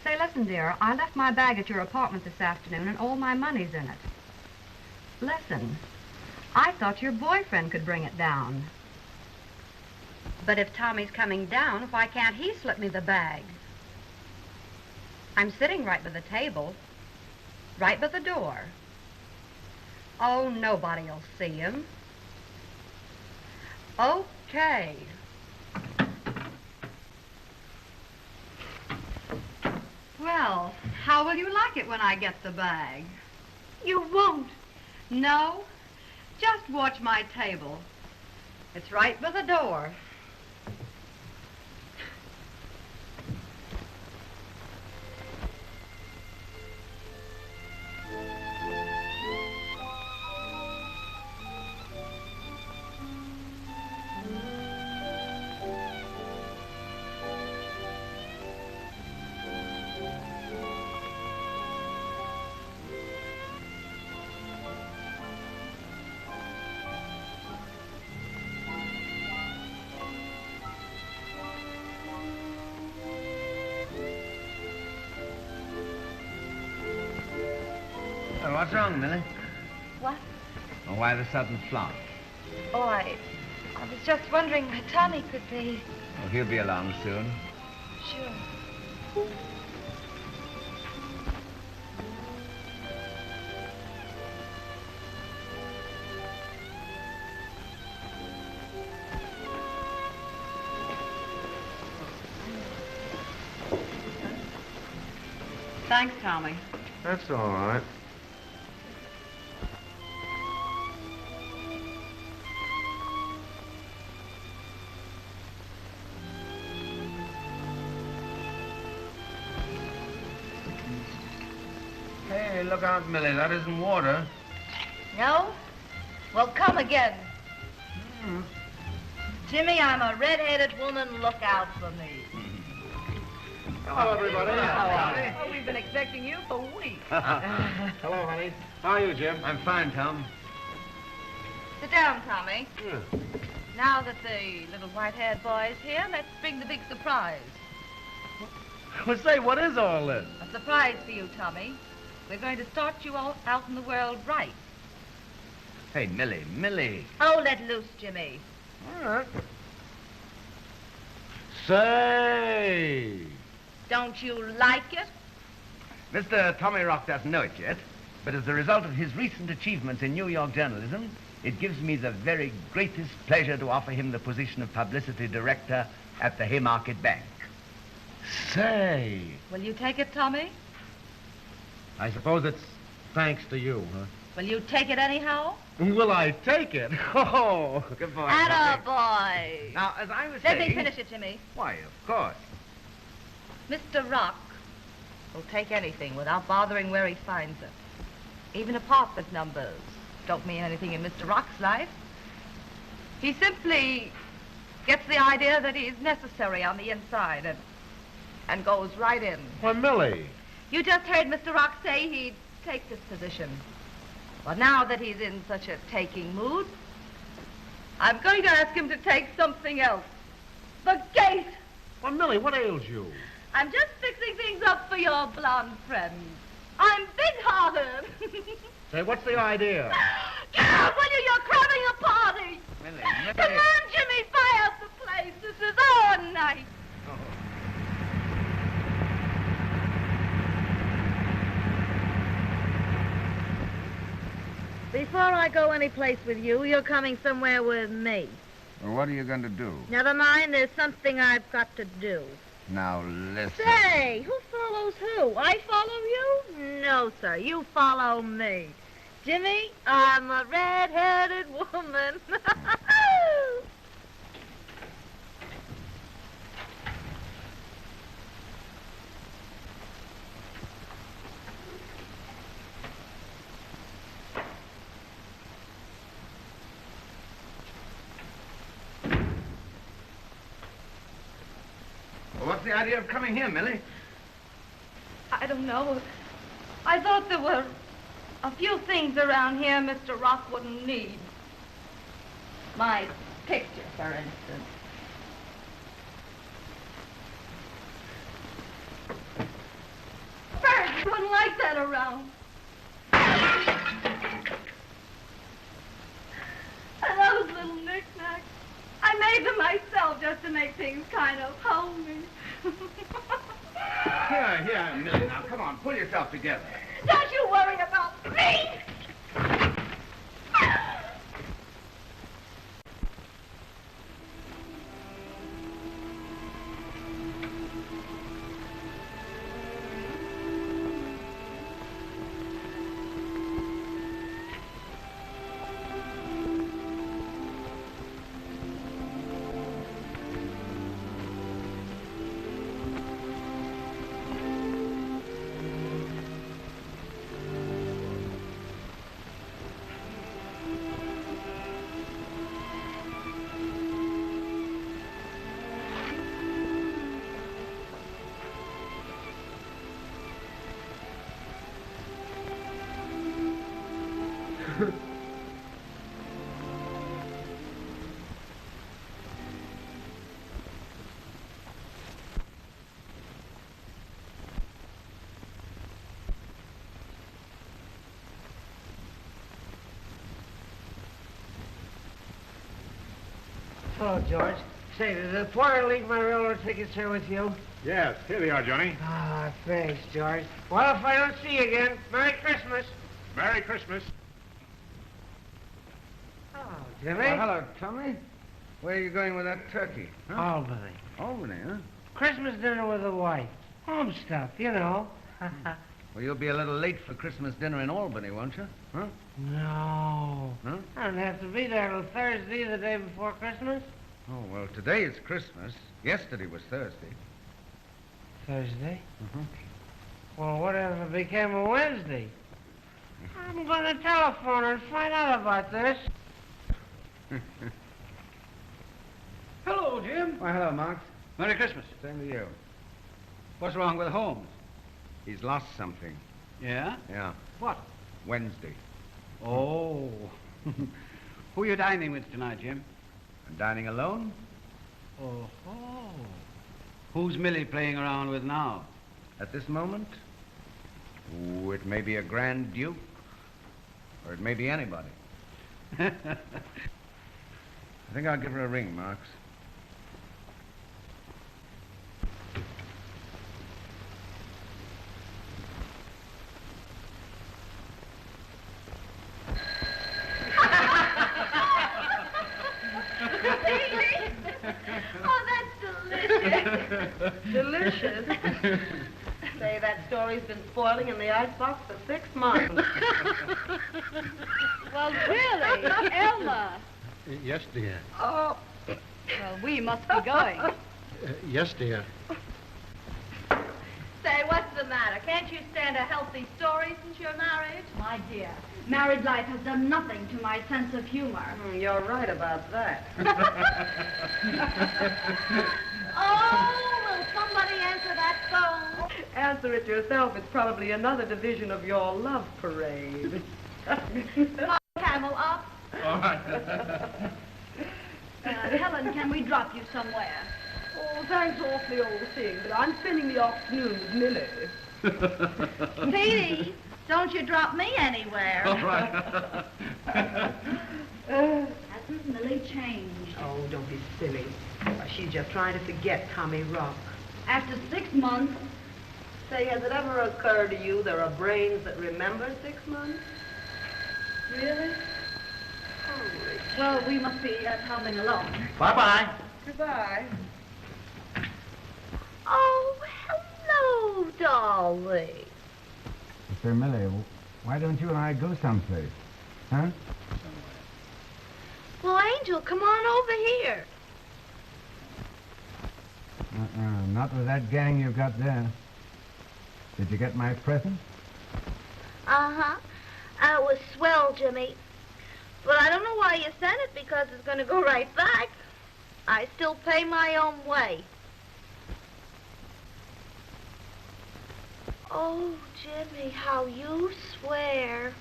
Say, listen, dear, I left my bag at your apartment this afternoon and all my money's in it. Listen, I thought your boyfriend could bring it down. But if Tommy's coming down, why can't he slip me the bag? I'm sitting right by the table, right by the door. Oh, nobody'll see him. Okay. Well, how will you like it when I get the bag? You won't. No, just watch my table. It's right by the door. Oh, what's wrong, Millie? What? Oh, why the sudden flop? Oh, I was just wondering where Tommy could be. Oh, he'll be along soon. Sure. Thanks, Tommy. That's all right. Hey, look out, Millie. That isn't water. No? Well, come again. Jimmy, I'm a red-headed woman. Look out for me. Hello, everybody. Oh, we've been expecting you for weeks. Hello, honey. How are you, Jim? I'm fine, Tom. Sit down, Tommy. Yeah. Now that the little white-haired boy's here, let's bring the big surprise. Well, say, what is all this? A surprise for you, Tommy. We're going to start you all out in the world right. Hey, Millie. Oh, let loose, Jimmy. All right. Say. Don't you like it? Mr. Tommy Rock doesn't know it yet, but as a result of his recent achievements in New York journalism, it gives me the very greatest pleasure to offer him the position of publicity director at the Haymarket Bank. Say. Will you take it, Tommy? I suppose it's thanks to you, huh? Will you take it anyhow? Will I take it? Oh. Good boy, Atta Tommy. boy. Now, as I was Let saying... me finish it, Jimmy. Why, of course. Mr. Rock will take anything without bothering where he finds it. Even apartment numbers don't mean anything in Mr. Rock's life. He simply gets the idea that he's necessary on the inside and goes right in. Why, Millie. You just heard Mr. Rock say he'd take this position. Well, now that he's in such a taking mood, I'm going to ask him to take something else. The gate! Why, Millie, what ails you? I'm just fixing things up for your blonde friend. I'm big-hearted. Say, what's the idea? Get out, will you? You're cramming a party. Millie. Come on, Jimmy, fire up the place. This is our night. Before I go any place with you, you're coming somewhere with me. Well, what are you going to do? Never mind, there's something I've got to do. Now, listen. Say, who follows who? I follow you? No, sir, you follow me. Jimmy, I'm a red-headed woman. Well, what's the idea of coming here, Millie? I don't know. I thought there were a few things around here Mr. Rock wouldn't need. My picture, for instance. Birds wouldn't like that around. And those little knickknacks. I made them myself just to make things kind of homey. Here, Millie, now, come on, pull yourself together. Don't you worry about me! Hello, George. Say, did the porter leave my railroad tickets here with you? Yes, here they are, Johnny. Ah, thanks, George. Well, if I don't see you again, Merry Christmas. Merry Christmas. Oh, Jimmy. Well, hello, Tommy. Where are you going with that turkey? Huh? Albany. Albany, huh? Christmas dinner with the wife. Home stuff, you know. Well, you'll be a little late for Christmas dinner in Albany, won't you? Huh? No. Huh? I don't have to be there till Thursday, the day before Christmas. Oh, well, today is Christmas. Yesterday was Thursday. Thursday? Mm-hmm. Well, whatever became of Wednesday? I'm going to telephone her and find out about this. Hello, Jim. Why, hello, Mark. Merry Christmas. Same to you. What's wrong with Holmes? He's lost something. Yeah? Yeah. What? Wednesday. Oh. Who are you dining with tonight, Jim? I'm dining alone? Oh. Who's Millie playing around with now? At this moment? Oh, it may be a Grand Duke, or it may be anybody. I think I'll give her a ring, Marks. Oh, that's delicious. Delicious. Say, that story's been spoiling in the icebox for 6 months. Well, really, Elma. Yes, dear. Oh. Well, we must be going. Yes, dear. Say, what's the matter? Can't you stand a healthy story since you're married? My dear, married life has done nothing to my sense of humor. You're right about that. Oh, will somebody answer that phone? Answer it yourself. It's probably another division of your love parade. Camel up. All right. Helen, can we drop you somewhere? Oh, thanks awfully, old thing, but I'm spending the afternoon with Millie. Petey, don't you drop me anywhere. All right. Hasn't Millie changed? Oh, don't be silly. She's just trying to forget Tommy Rock. After 6 months? Say, has it ever occurred to you there are brains that remember 6 months? Really? Holy. Well, we must be tumbling along. Bye-bye. Goodbye. Oh, hello, darling. Say, Millie, why don't you and I go someplace? Huh? Well, Angel, come on over here. Not with that gang you've got there. Did you get my present? Uh-huh. It was swell, Jimmy. But I don't know why you sent it, because it's going to go right back. I still pay my own way. Oh, Jimmy, how you swear.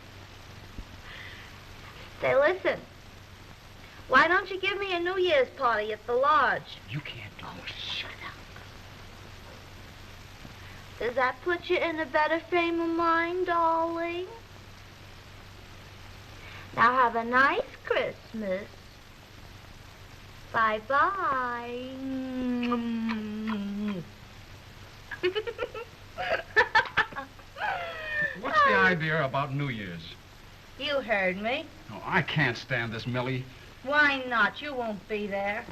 Say, listen. Why don't you give me a New Year's party at the lodge? You can't do it. Shut up. Does that put you in a better frame of mind, darling? Now have a nice Christmas. Bye-bye. What's the idea about New Year's? You heard me. Oh, I can't stand this, Millie. Why not? You won't be there.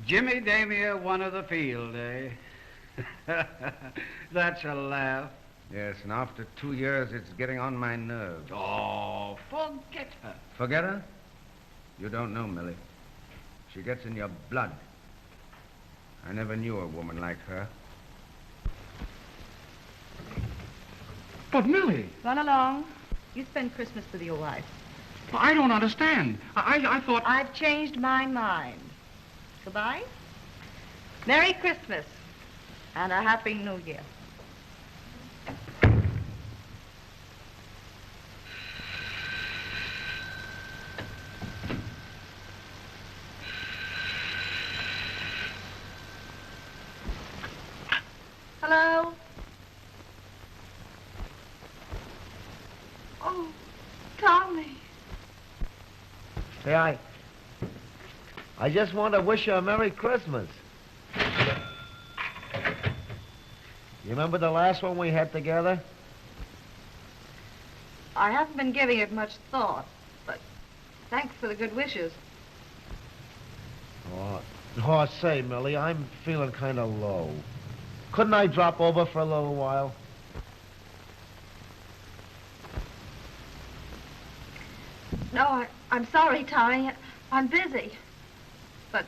Jimmy Damia won of the field, eh? That's a laugh. Yes, and after 2 years, it's getting on my nerves. Oh, forget her. Forget her? You don't know, Millie. She gets in your blood. I never knew a woman like her. But, Millie... Run along. You spend Christmas with your wife. Well, I don't understand. I thought... I've changed my mind. Goodbye. Merry Christmas. And a Happy New Year. Hello? Oh, Tommy. Say, I just want to wish you a Merry Christmas. You remember the last one we had together? I haven't been giving it much thought, but thanks for the good wishes. Oh, say, Millie, I'm feeling kind of low. Couldn't I drop over for a little while? No, I'm sorry, Tommy. I'm busy. But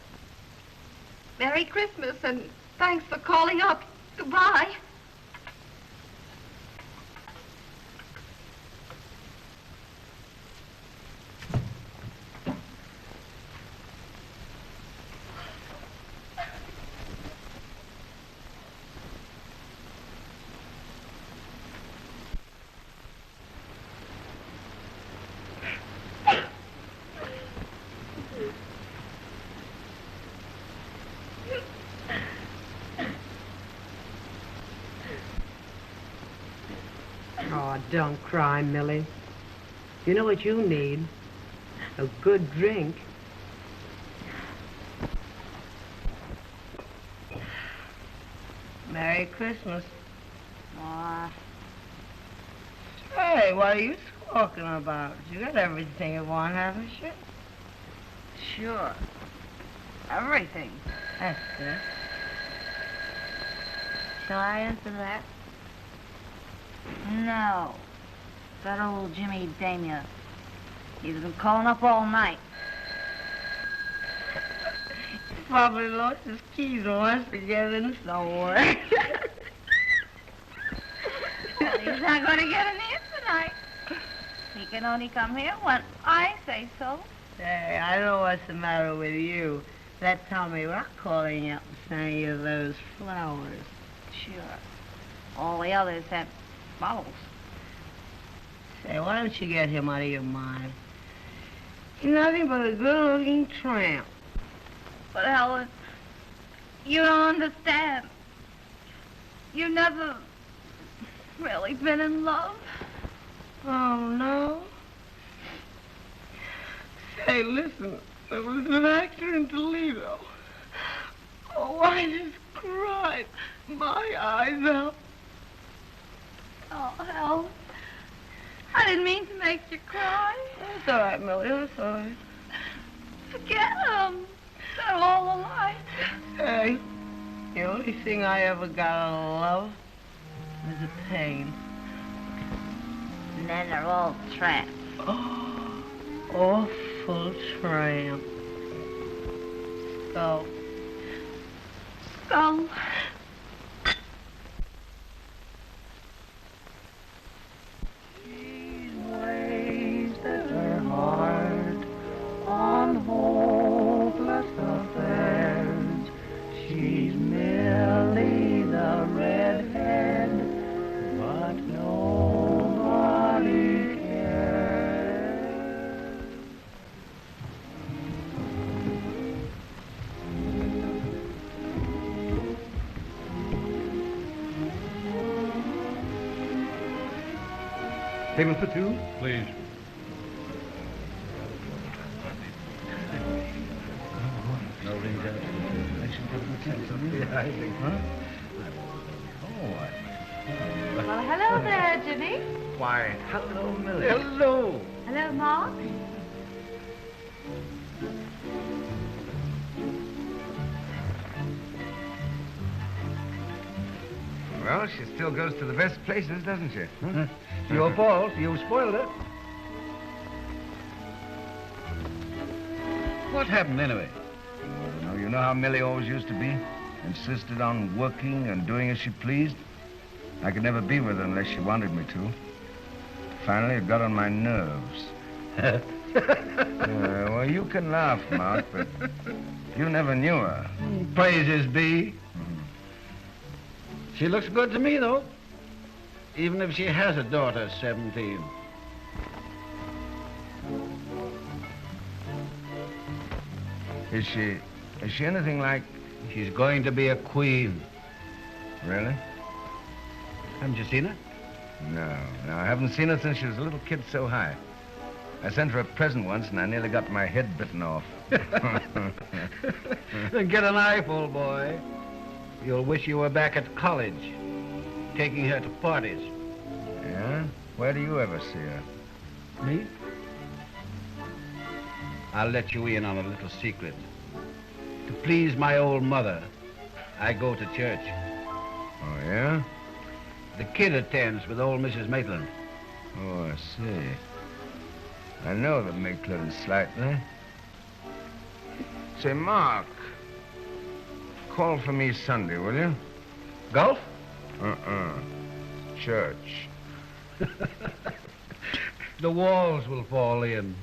Merry Christmas, and thanks for calling up. Goodbye. Don't cry, Millie. You know what you need? A good drink. Merry Christmas. Aw. Hey, what are you talking about? You got everything you want, haven't you? Sure. Everything. That's good. Shall I answer that? No. That old Jimmy Damia. He's been calling up all night. Probably lost his keys and wants to get in somewhere. Well, he's not going to get in here tonight. He can only come here when I say so. Hey, I know what's the matter with you. That Tommy Rock calling you up and sending you those flowers. Sure. All the others have bottles. Say, why don't you get him out of your mind? He's nothing but a good-looking tramp. But Helen, you don't understand. You've never really been in love. Oh, no? Say, listen, there was an actor in Toledo. Oh, I just cried my eyes out. Oh, Helen, I didn't mean to make you cry. That's all right, Millie, that's all right. Forget him. They're all alike. Hey, the only thing I ever got out of love was a pain. And then they're all tramps. Oh, awful tramp. Skull. Skull. She's wasted her heart on hopeless affairs. She's Millie the redhead, but nobody cares. Table for two? Please. No rings out. Yeah, I think. Huh? Well, hello there, Jimmy. Why, hello, Millie. Hello. Hello, Mark. Well, she still goes to the best places, doesn't she? Huh? Your fault. You spoiled it. What happened, anyway? You know how Millie always used to be? Insisted on working and doing as she pleased. I could never be with her unless she wanted me to. Finally, it got on my nerves. Well, you can laugh, Mark, but you never knew her. Praises be. She looks good to me, though. Even if she has a daughter, 17. Is she anything like... She's going to be a queen. Really? Haven't you seen her? No, I haven't seen her since she was a little kid so high. I sent her a present once, and I nearly got my head bitten off. Then get a knife, old boy. You'll wish you were back at college, taking her to parties. Yeah? Where do you ever see her? Me? I'll let you in on a little secret. To please my old mother, I go to church. Oh, yeah? The kid attends with old Mrs. Maitland. Oh, I see. I know the Maitland slightly. Say, Mark, call for me Sunday, will you? Golf? Church. The walls will fall in.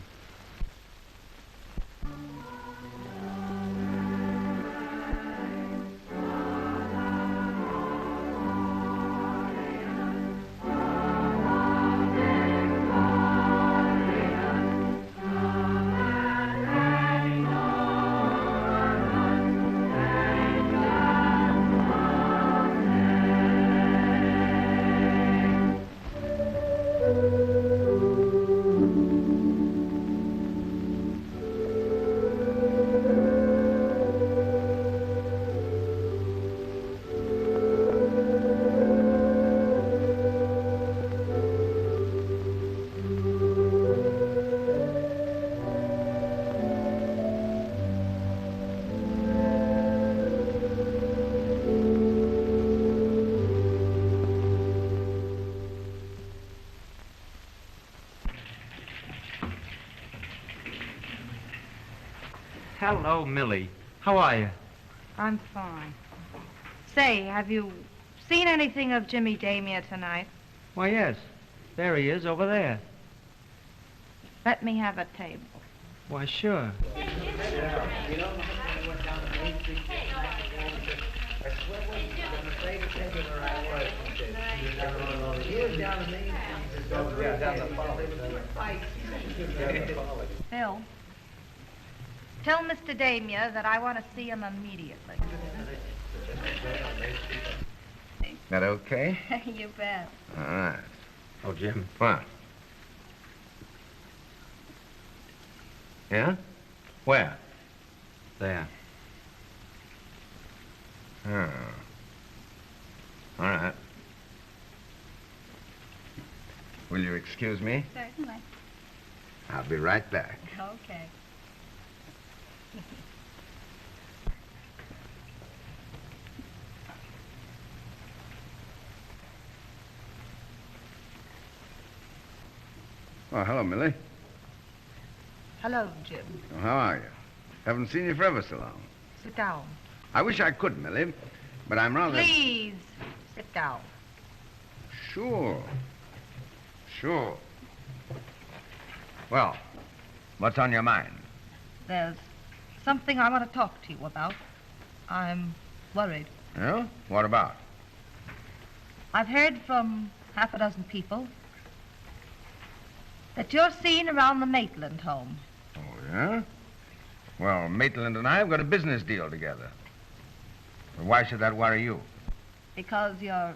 Hello, Millie. How are you? I'm fine. Say, have you seen anything of Jimmy Damia tonight? Why, yes. There he is, over there. Let me have a table. Why, sure. Phil, tell Mr. Damia that I want to see him immediately. That okay? You bet. All right. Oh, Jim. What? Yeah? Where? There. Oh. All right. Will you excuse me? Certainly. I'll be right back. Okay. Oh, hello, Millie. Hello, Jim. Oh, how are you? Haven't seen you for ever so long. Sit down. I wish I could, Millie, but I'm rather... Please, sit down. Sure. Sure. Well, what's on your mind? There's something I want to talk to you about. I'm worried. Yeah? What about? I've heard from half a dozen people that you're seen around the Maitland home. Oh, yeah? Well, Maitland and I have got a business deal together. Well, why should that worry you? Because you're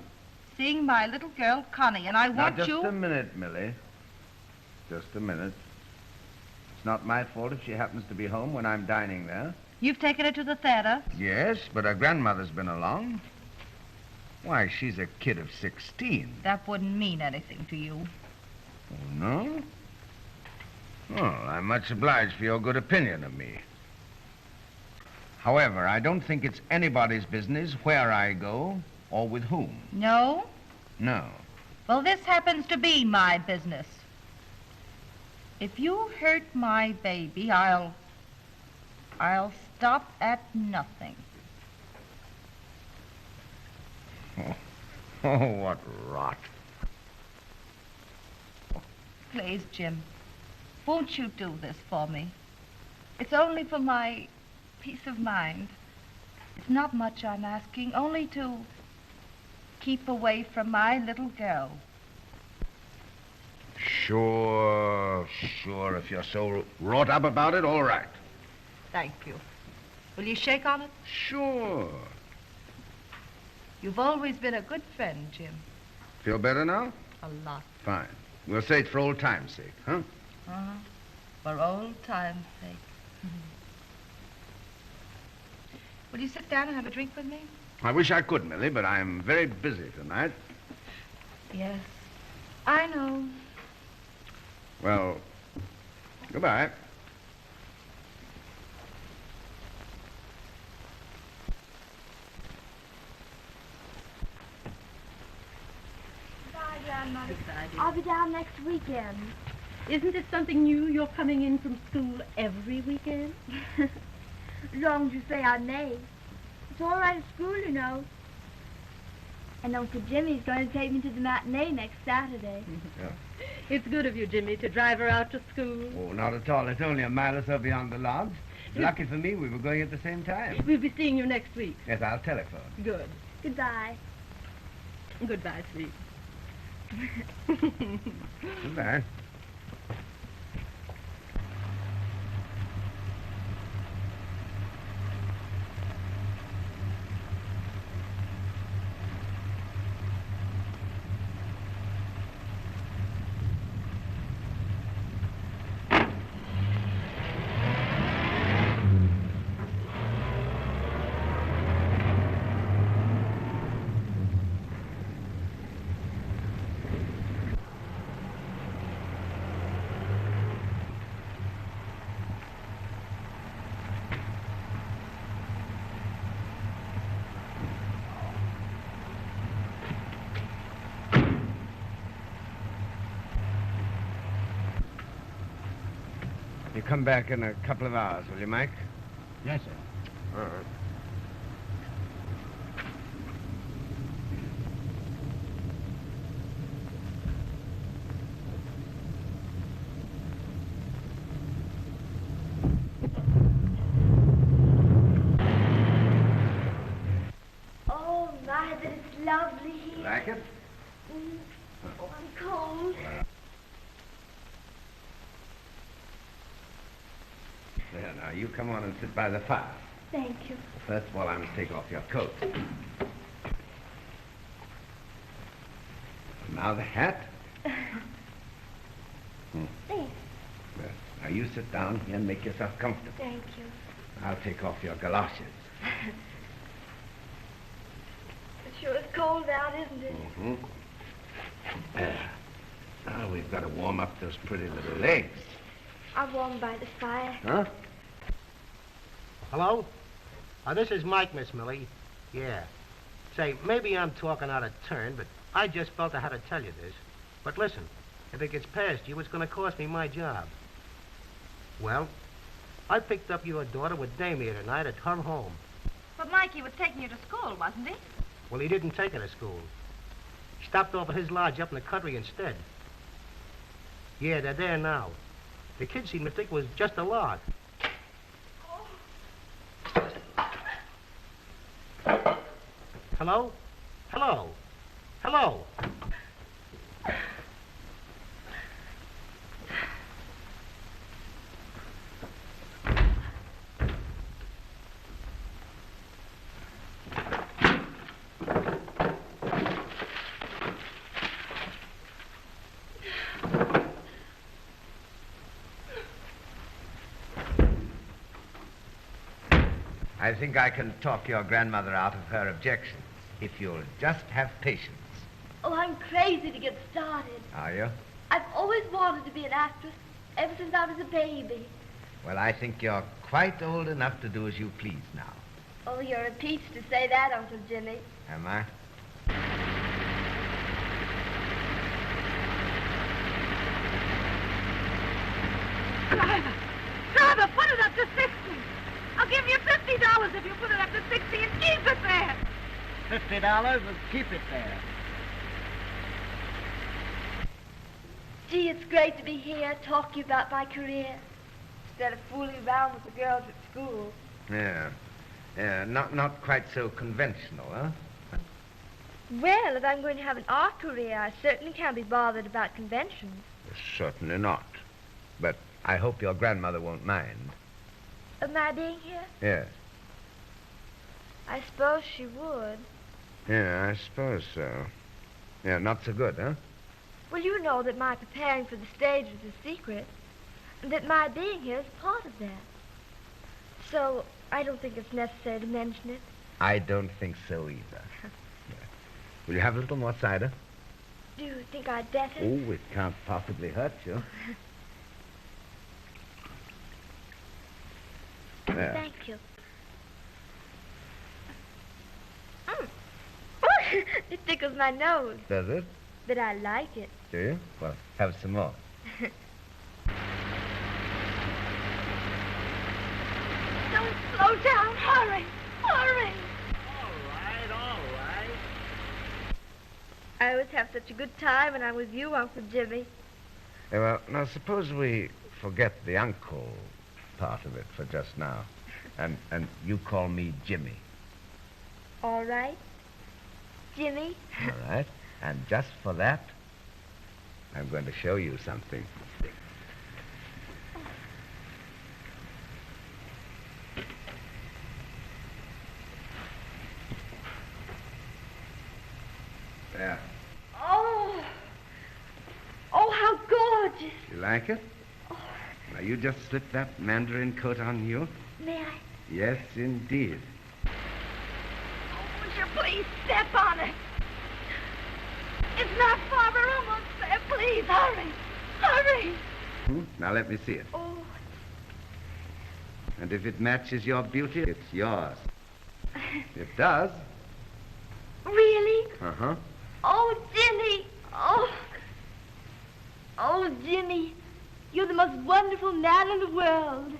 seeing my little girl, Connie, and I want now, you... just a minute, Millie. Just a minute. It's not my fault if she happens to be home when I'm dining there. You've taken her to the theater? Yes, but her grandmother's been along. Why, she's a kid of 16. That wouldn't mean anything to you. Oh, no? Well, I'm much obliged for your good opinion of me. However, I don't think it's anybody's business where I go or with whom. No? No. Well, this happens to be my business. If you hurt my baby, I'll stop at nothing. Oh, what rot. Please, Jim, won't you do this for me? It's only for my peace of mind. It's not much I'm asking, only to keep away from my little girl. Sure. If you're so wrought up about it, all right. Thank you. Will you shake on it? Sure. You've always been a good friend, Jim. Feel better now? A lot. Fine. We'll say it for old time's sake, huh? Uh-huh. For old time's sake. Will you sit down and have a drink with me? I wish I could, Millie, but I'm very busy tonight. Yes, I know. Well, goodbye. Bye, Grandma. I'll be down next weekend. Isn't it something new you're coming in from school every weekend? As long as you say I may. It's all right at school, you know. And Uncle Jimmy's going to take me to the matinee next Saturday. Yeah. It's good of you, Jimmy, to drive her out to school. Oh, not at all. It's only a mile or so beyond the lodge. Lucky for me, we were going at the same time. We'll be seeing you next week. Yes, I'll telephone. Good. Goodbye. Goodbye, sweet. Goodbye. You come back in a couple of hours, will you, Mike? Yes, sir. All right. Oh, my, that it's lovely here. Like it? Oh, I'm cold. There, now, you come on and sit by the fire. Thank you. First of all, I must take off your coat. Now the hat. Thanks. Well, now you sit down here and make yourself comfortable. Thank you. I'll take off your galoshes. It sure is cold out, isn't it? Mm-hmm. Now we've got to warm up those pretty little legs. I'm warm by the fire. Huh? Hello? This is Mike, Miss Millie. Yeah. Say, maybe I'm talking out of turn, but I just felt I had to tell you this. But listen, if it gets past you, it's going to cost me my job. Well, I picked up your daughter with Dame here tonight at her home. But Mikey was taking you to school, wasn't he? Well, he didn't take her to school. He stopped off at his lodge up in the country instead. Yeah, they're there now. The kids seem to think it was just a lark. Hello? Hello? Hello? I think I can talk your grandmother out of her objections, if you'll just have patience. Oh, I'm crazy to get started. Are you? I've always wanted to be an actress, ever since I was a baby. Well, I think you're quite old enough to do as you please now. Oh, you're a peach to say that, Uncle Jimmy. Am I? Driver, put it up to 60. I'll give you $50 if you put it up to 60 and keep it there. $50 and keep it there. Gee, it's great to be here talking about my career instead of fooling around with the girls at school. Yeah. Yeah, not quite so conventional, huh? Well, if I'm going to have an art career, I certainly can't be bothered about conventions. Certainly not. But I hope your grandmother won't mind. Of my being here? Yes. I suppose she would. Yeah, I suppose so. Yeah, not so good, huh? Well, you know that my preparing for the stage is a secret, and that my being here is part of that. So, I don't think it's necessary to mention it. I don't think so either. Will you have a little more cider? Do you think I'd better? Oh, it can't possibly hurt you. There. Thank you. Oh, it tickles my nose. Does it? But I like it. Do you? Well, have some more. Don't slow down. Hurry. Hurry. All right. I always have such a good time when I'm with you, Uncle Jimmy. Yeah, well, now suppose we forget the uncle part of it for just now. And you call me Jimmy. All right. Jimmy. All right. And just for that, I'm going to show you something. There. Oh. Oh, how gorgeous. You like it? Now, you just slip that mandarin coat on you. May I? Yes, indeed. Would you please step on it? It's not far. We're almost there. Please, hurry. Hurry. Now, let me see it. Oh. And if it matches your beauty, it's yours. It does. Really? Uh-huh. Oh, Jimmy. Oh. Oh, Jimmy. You're the most wonderful man in the world.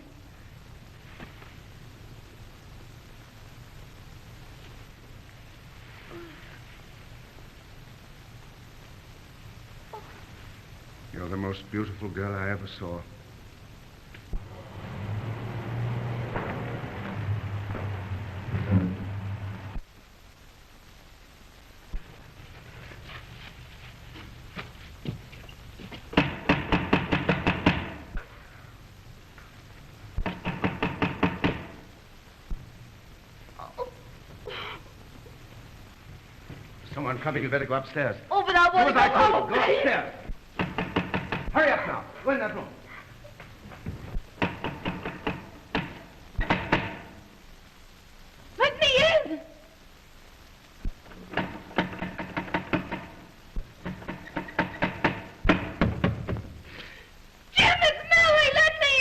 You're the most beautiful girl I ever saw. Someone coming. You better go upstairs. Oh, but I want to Do as I go told home. you. Go upstairs. Hurry up now. Go in that room. Let me in. Jim, it's Millie. Let me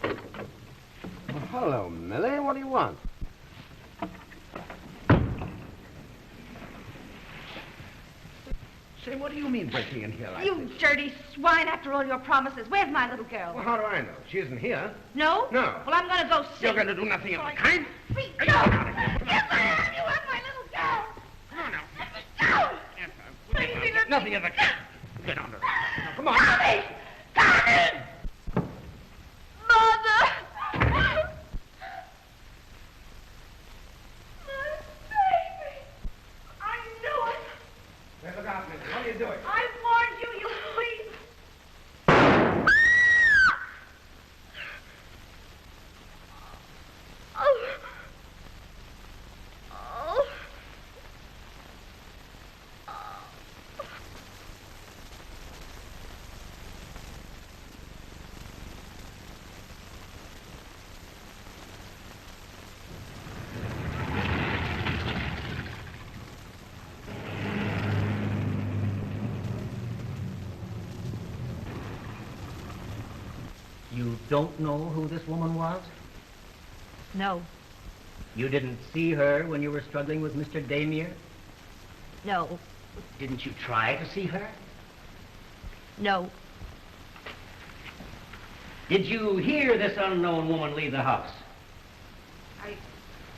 in. Well, hello, Millie. What do you want? Say, what do you mean breaking in here like You dirty swine, after all your promises. Where's my little girl? Well, how do I know? She isn't here. No? No. Well, I'm going to go see. You're going to do nothing of the kind? Free go. Yes, I am. You have my little girl. Come on now. Let me go. Please, let me. Nothing of the kind. Get under it. Now, come on. Tommy! Tommy! Mother! Hey, look out, Millie. What are you doing? I warned you, you please. Oh. Oh. You don't know who this woman was? No. You didn't see her when you were struggling with Mr. Damier? No. Didn't you try to see her? No. Did you hear this unknown woman leave the house?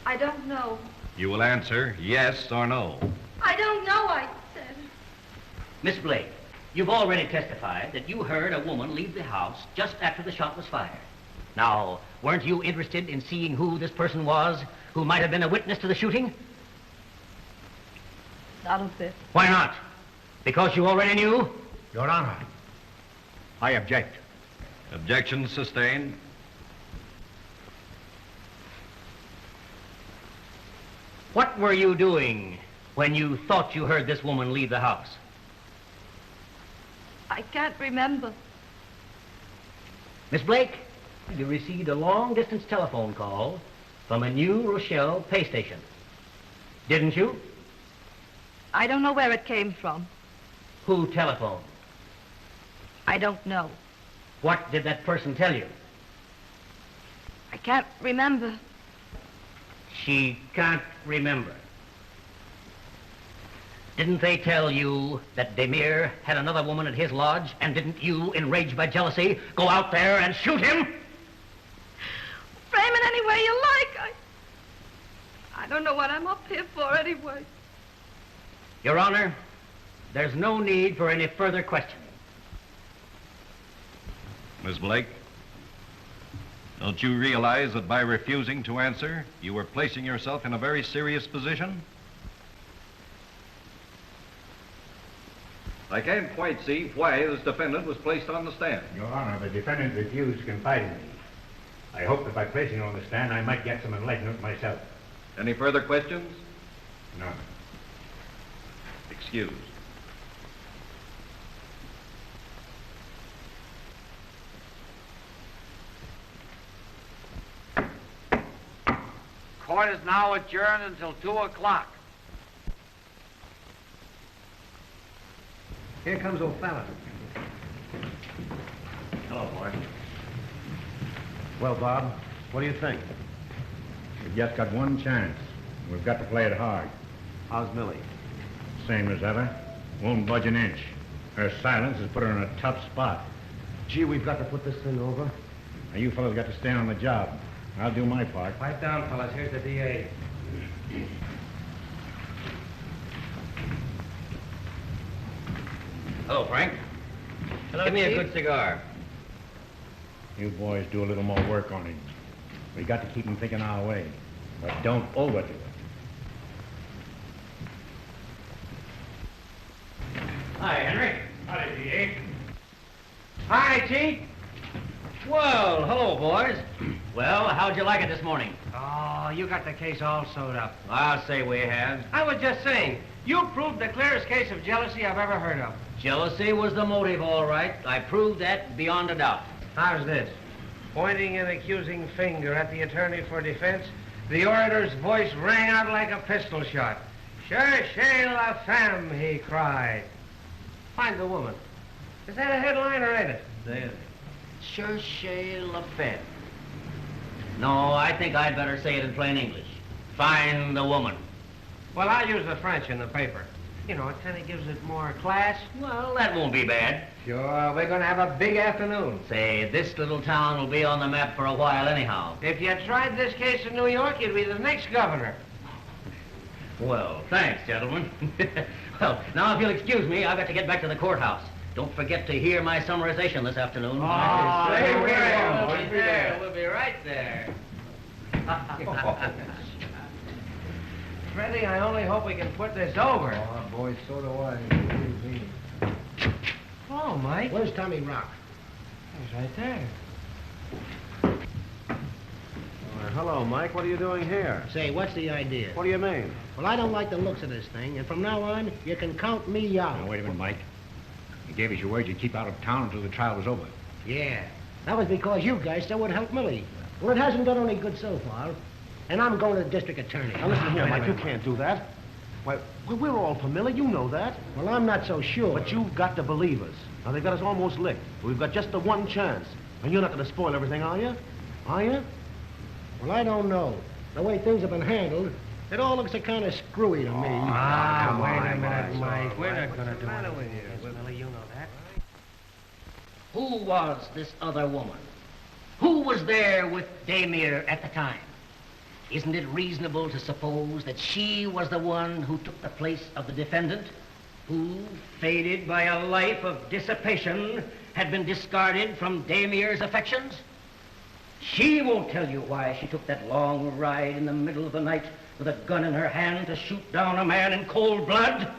I don't know. You will answer yes or no. I don't know, I said. Miss Blake, you've already testified that you heard a woman leave the house just after the shot was fired. Now, weren't you interested in seeing who this person was who might have been a witness to the shooting? Not a bit. Why not? Because you already knew? Your Honor, I object. Objection sustained. What were you doing when you thought you heard this woman leave the house? I can't remember. Miss Blake, you received a long-distance telephone call from a New Rochelle pay station. Didn't you? I don't know where it came from. Who telephoned? I don't know. What did that person tell you? I can't remember. She can't remember. Didn't they tell you that Damier had another woman at his lodge, and didn't you, enraged by jealousy, go out there and shoot him? Frame it any way you like. I don't know what I'm up here for anyway. Your Honor, there's no need for any further questioning. Miss Blake, don't you realize that by refusing to answer, you were placing yourself in a very serious position? I can't quite see why this defendant was placed on the stand. Your Honor, the defendant refused to confide in me. I hope that by placing her on the stand, I might get some enlightenment myself. Any further questions? No. Excused. Court is now adjourned until 2 o'clock. Here comes old fella. Hello, boy. Well, Bob, what do you think? We've just got one chance. We've got to play it hard. How's Millie? Same as ever. Won't budge an inch. Her silence has put her in a tough spot. Gee, we've got to put this thing over. Now, you fellas got to stay on the job. I'll do my part. Pipe down, fellas. Here's the DA. Hello, Frank. Hello, Give me a Chief. good cigar. You boys do a little more work on him. We got to keep him thinking our way, but don't overdo it. Hi, Henry. Howdy, D.A. Hi, Chief. Well, hello, boys. Well, how'd you like it this morning? Oh, you got the case all sewed up. I'll say we have. I was just saying, you proved the clearest case of jealousy I've ever heard of. Jealousy was the motive, all right. I proved that beyond a doubt. How's this? Pointing an accusing finger at the attorney for defense, the orator's voice rang out like a pistol shot. Cherchez la femme, he cried. Find the woman. Is that a headline or ain't it? There. Cherchez la femme. No, I think I'd better say it in plain English. Find the woman. Well, I'll use the French in the paper. You know, it kind of gives it more class. Well, that won't be bad. Sure, we're going to have a big afternoon. Say, this little town will be on the map for a while anyhow. If you tried this case in New York, you'd be the next governor. Well, thanks, gentlemen. Well, now if you'll excuse me, I've got to get back to the courthouse. Don't forget to hear my summarization this afternoon. Oh, Hey, we'll be there. We'll be right there. Freddie, I only hope we can put this over. Oh, boy, so do I. Believe me. Oh, Mike. Where's Tommy Rock? He's right there. Hello, Mike. What are you doing here? Say, what's the idea? What do you mean? Well, I don't like the looks of this thing, and from now on, you can count me out. Now, wait a minute, Mike. You gave us your word you'd keep out of town until the trial was over. Yeah. That was because you guys said would help Millie. Well, it hasn't done any good so far. And I'm going to the district attorney. Now, listen here, Wait a Mike. You minute. can't do that. Why, we're all for Millie. You know that. Well, I'm not so sure. But you've got to believe us. Now, they've got us almost licked. We've got just the one chance. And you're not going to spoil everything, are you? Are you? Well, I don't know. The way things have been handled, it all looks a kind of screwy to me. Ah, wait on, a minute, Mike. Mike. We're not going to do anything with you, Millie. You know that. Who was this other woman? Who was there with Damir at the time? Isn't it reasonable to suppose that she was the one who took the place of the defendant, who, fated by a life of dissipation, had been discarded from Damir's affections? She won't tell you why she took that long ride in the middle of the night with a gun in her hand to shoot down a man in cold blood.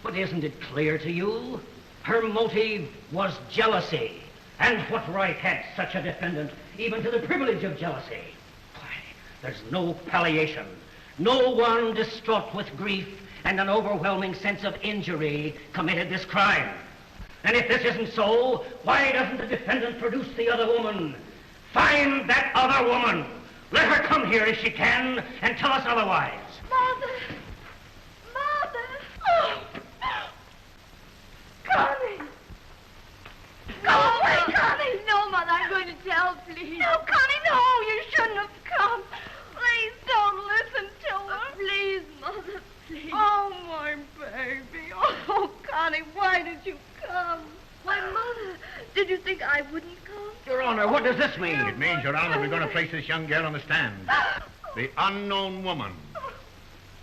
But isn't it clear to you? Her motive was jealousy. And what right had such a defendant even to the privilege of jealousy? Why, there's no palliation. No one distraught with grief and an overwhelming sense of injury committed this crime. And if this isn't so, why doesn't the defendant produce the other woman? Find that other woman. Let her come here if she can and tell us otherwise. Mother! Mother! Oh. Connie! Go away, Connie! No, Mother, I'm going to tell, please. No, Connie, no! You shouldn't have come. Please don't listen to her. Please, Mother, please. Oh, my baby. Oh, Connie, why did you come? Why, Mother, did you think I wouldn't come? Your Honor, what does this mean? It means, Your Honor, we're going to place this young girl on the stand. The unknown woman.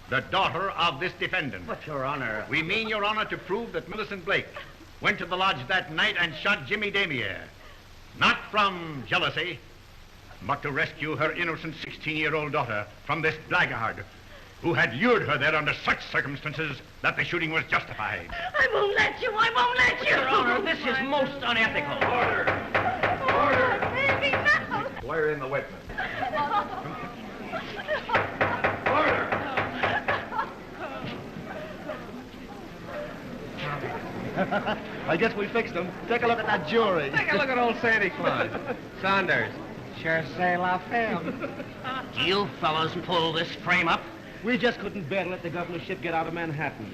The daughter of this defendant. But, Your Honor... We mean, Your Honor, to prove that Millicent Blake went to the lodge that night and shot Jimmy Damir. Not from jealousy, but to rescue her innocent 16-year-old daughter from this blackguard who had lured her there under such circumstances that the shooting was justified. I won't let you. I won't let you. Your Honor, this is most unethical. Order! Order! Baby, no! Swear in the witness. I guess we fixed them. Take a look at that jury. Take a look at old Santa Claus. Saunders. Cherchez la femme. Do you fellows pull this frame up? We just couldn't bear to let the governorship get out of Manhattan.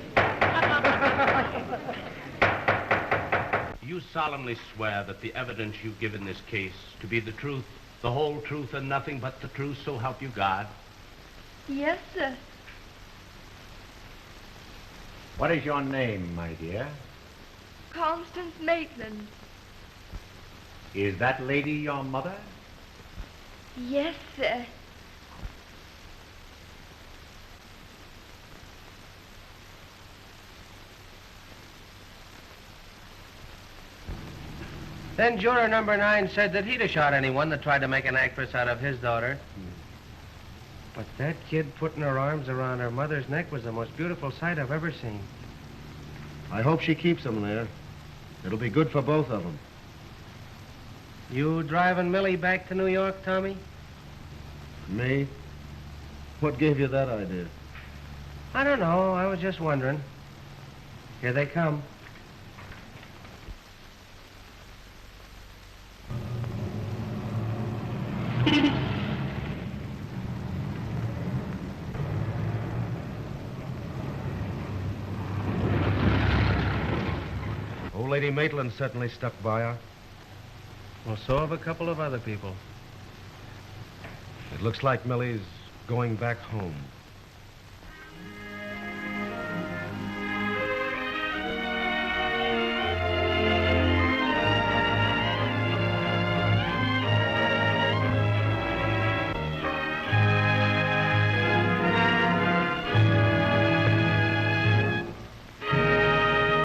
You solemnly swear that the evidence you give in this case to be the truth, the whole truth, and nothing but the truth, so help you God? Yes, sir. What is your name, my dear? Constance Maitland. Is that lady your mother? Yes, sir. Then juror number 9 said that he'd have shot anyone that tried to make an actress out of his daughter. But that kid putting her arms around her mother's neck was the most beautiful sight I've ever seen. I hope she keeps them there. It'll be good for both of them. You driving Millie back to New York, Tommy? Me? What gave you that idea? I don't know. I was just wondering. Here they come. Old Lady Maitland certainly stuck by her. Well, so have a couple of other people. It looks like Millie's going back home.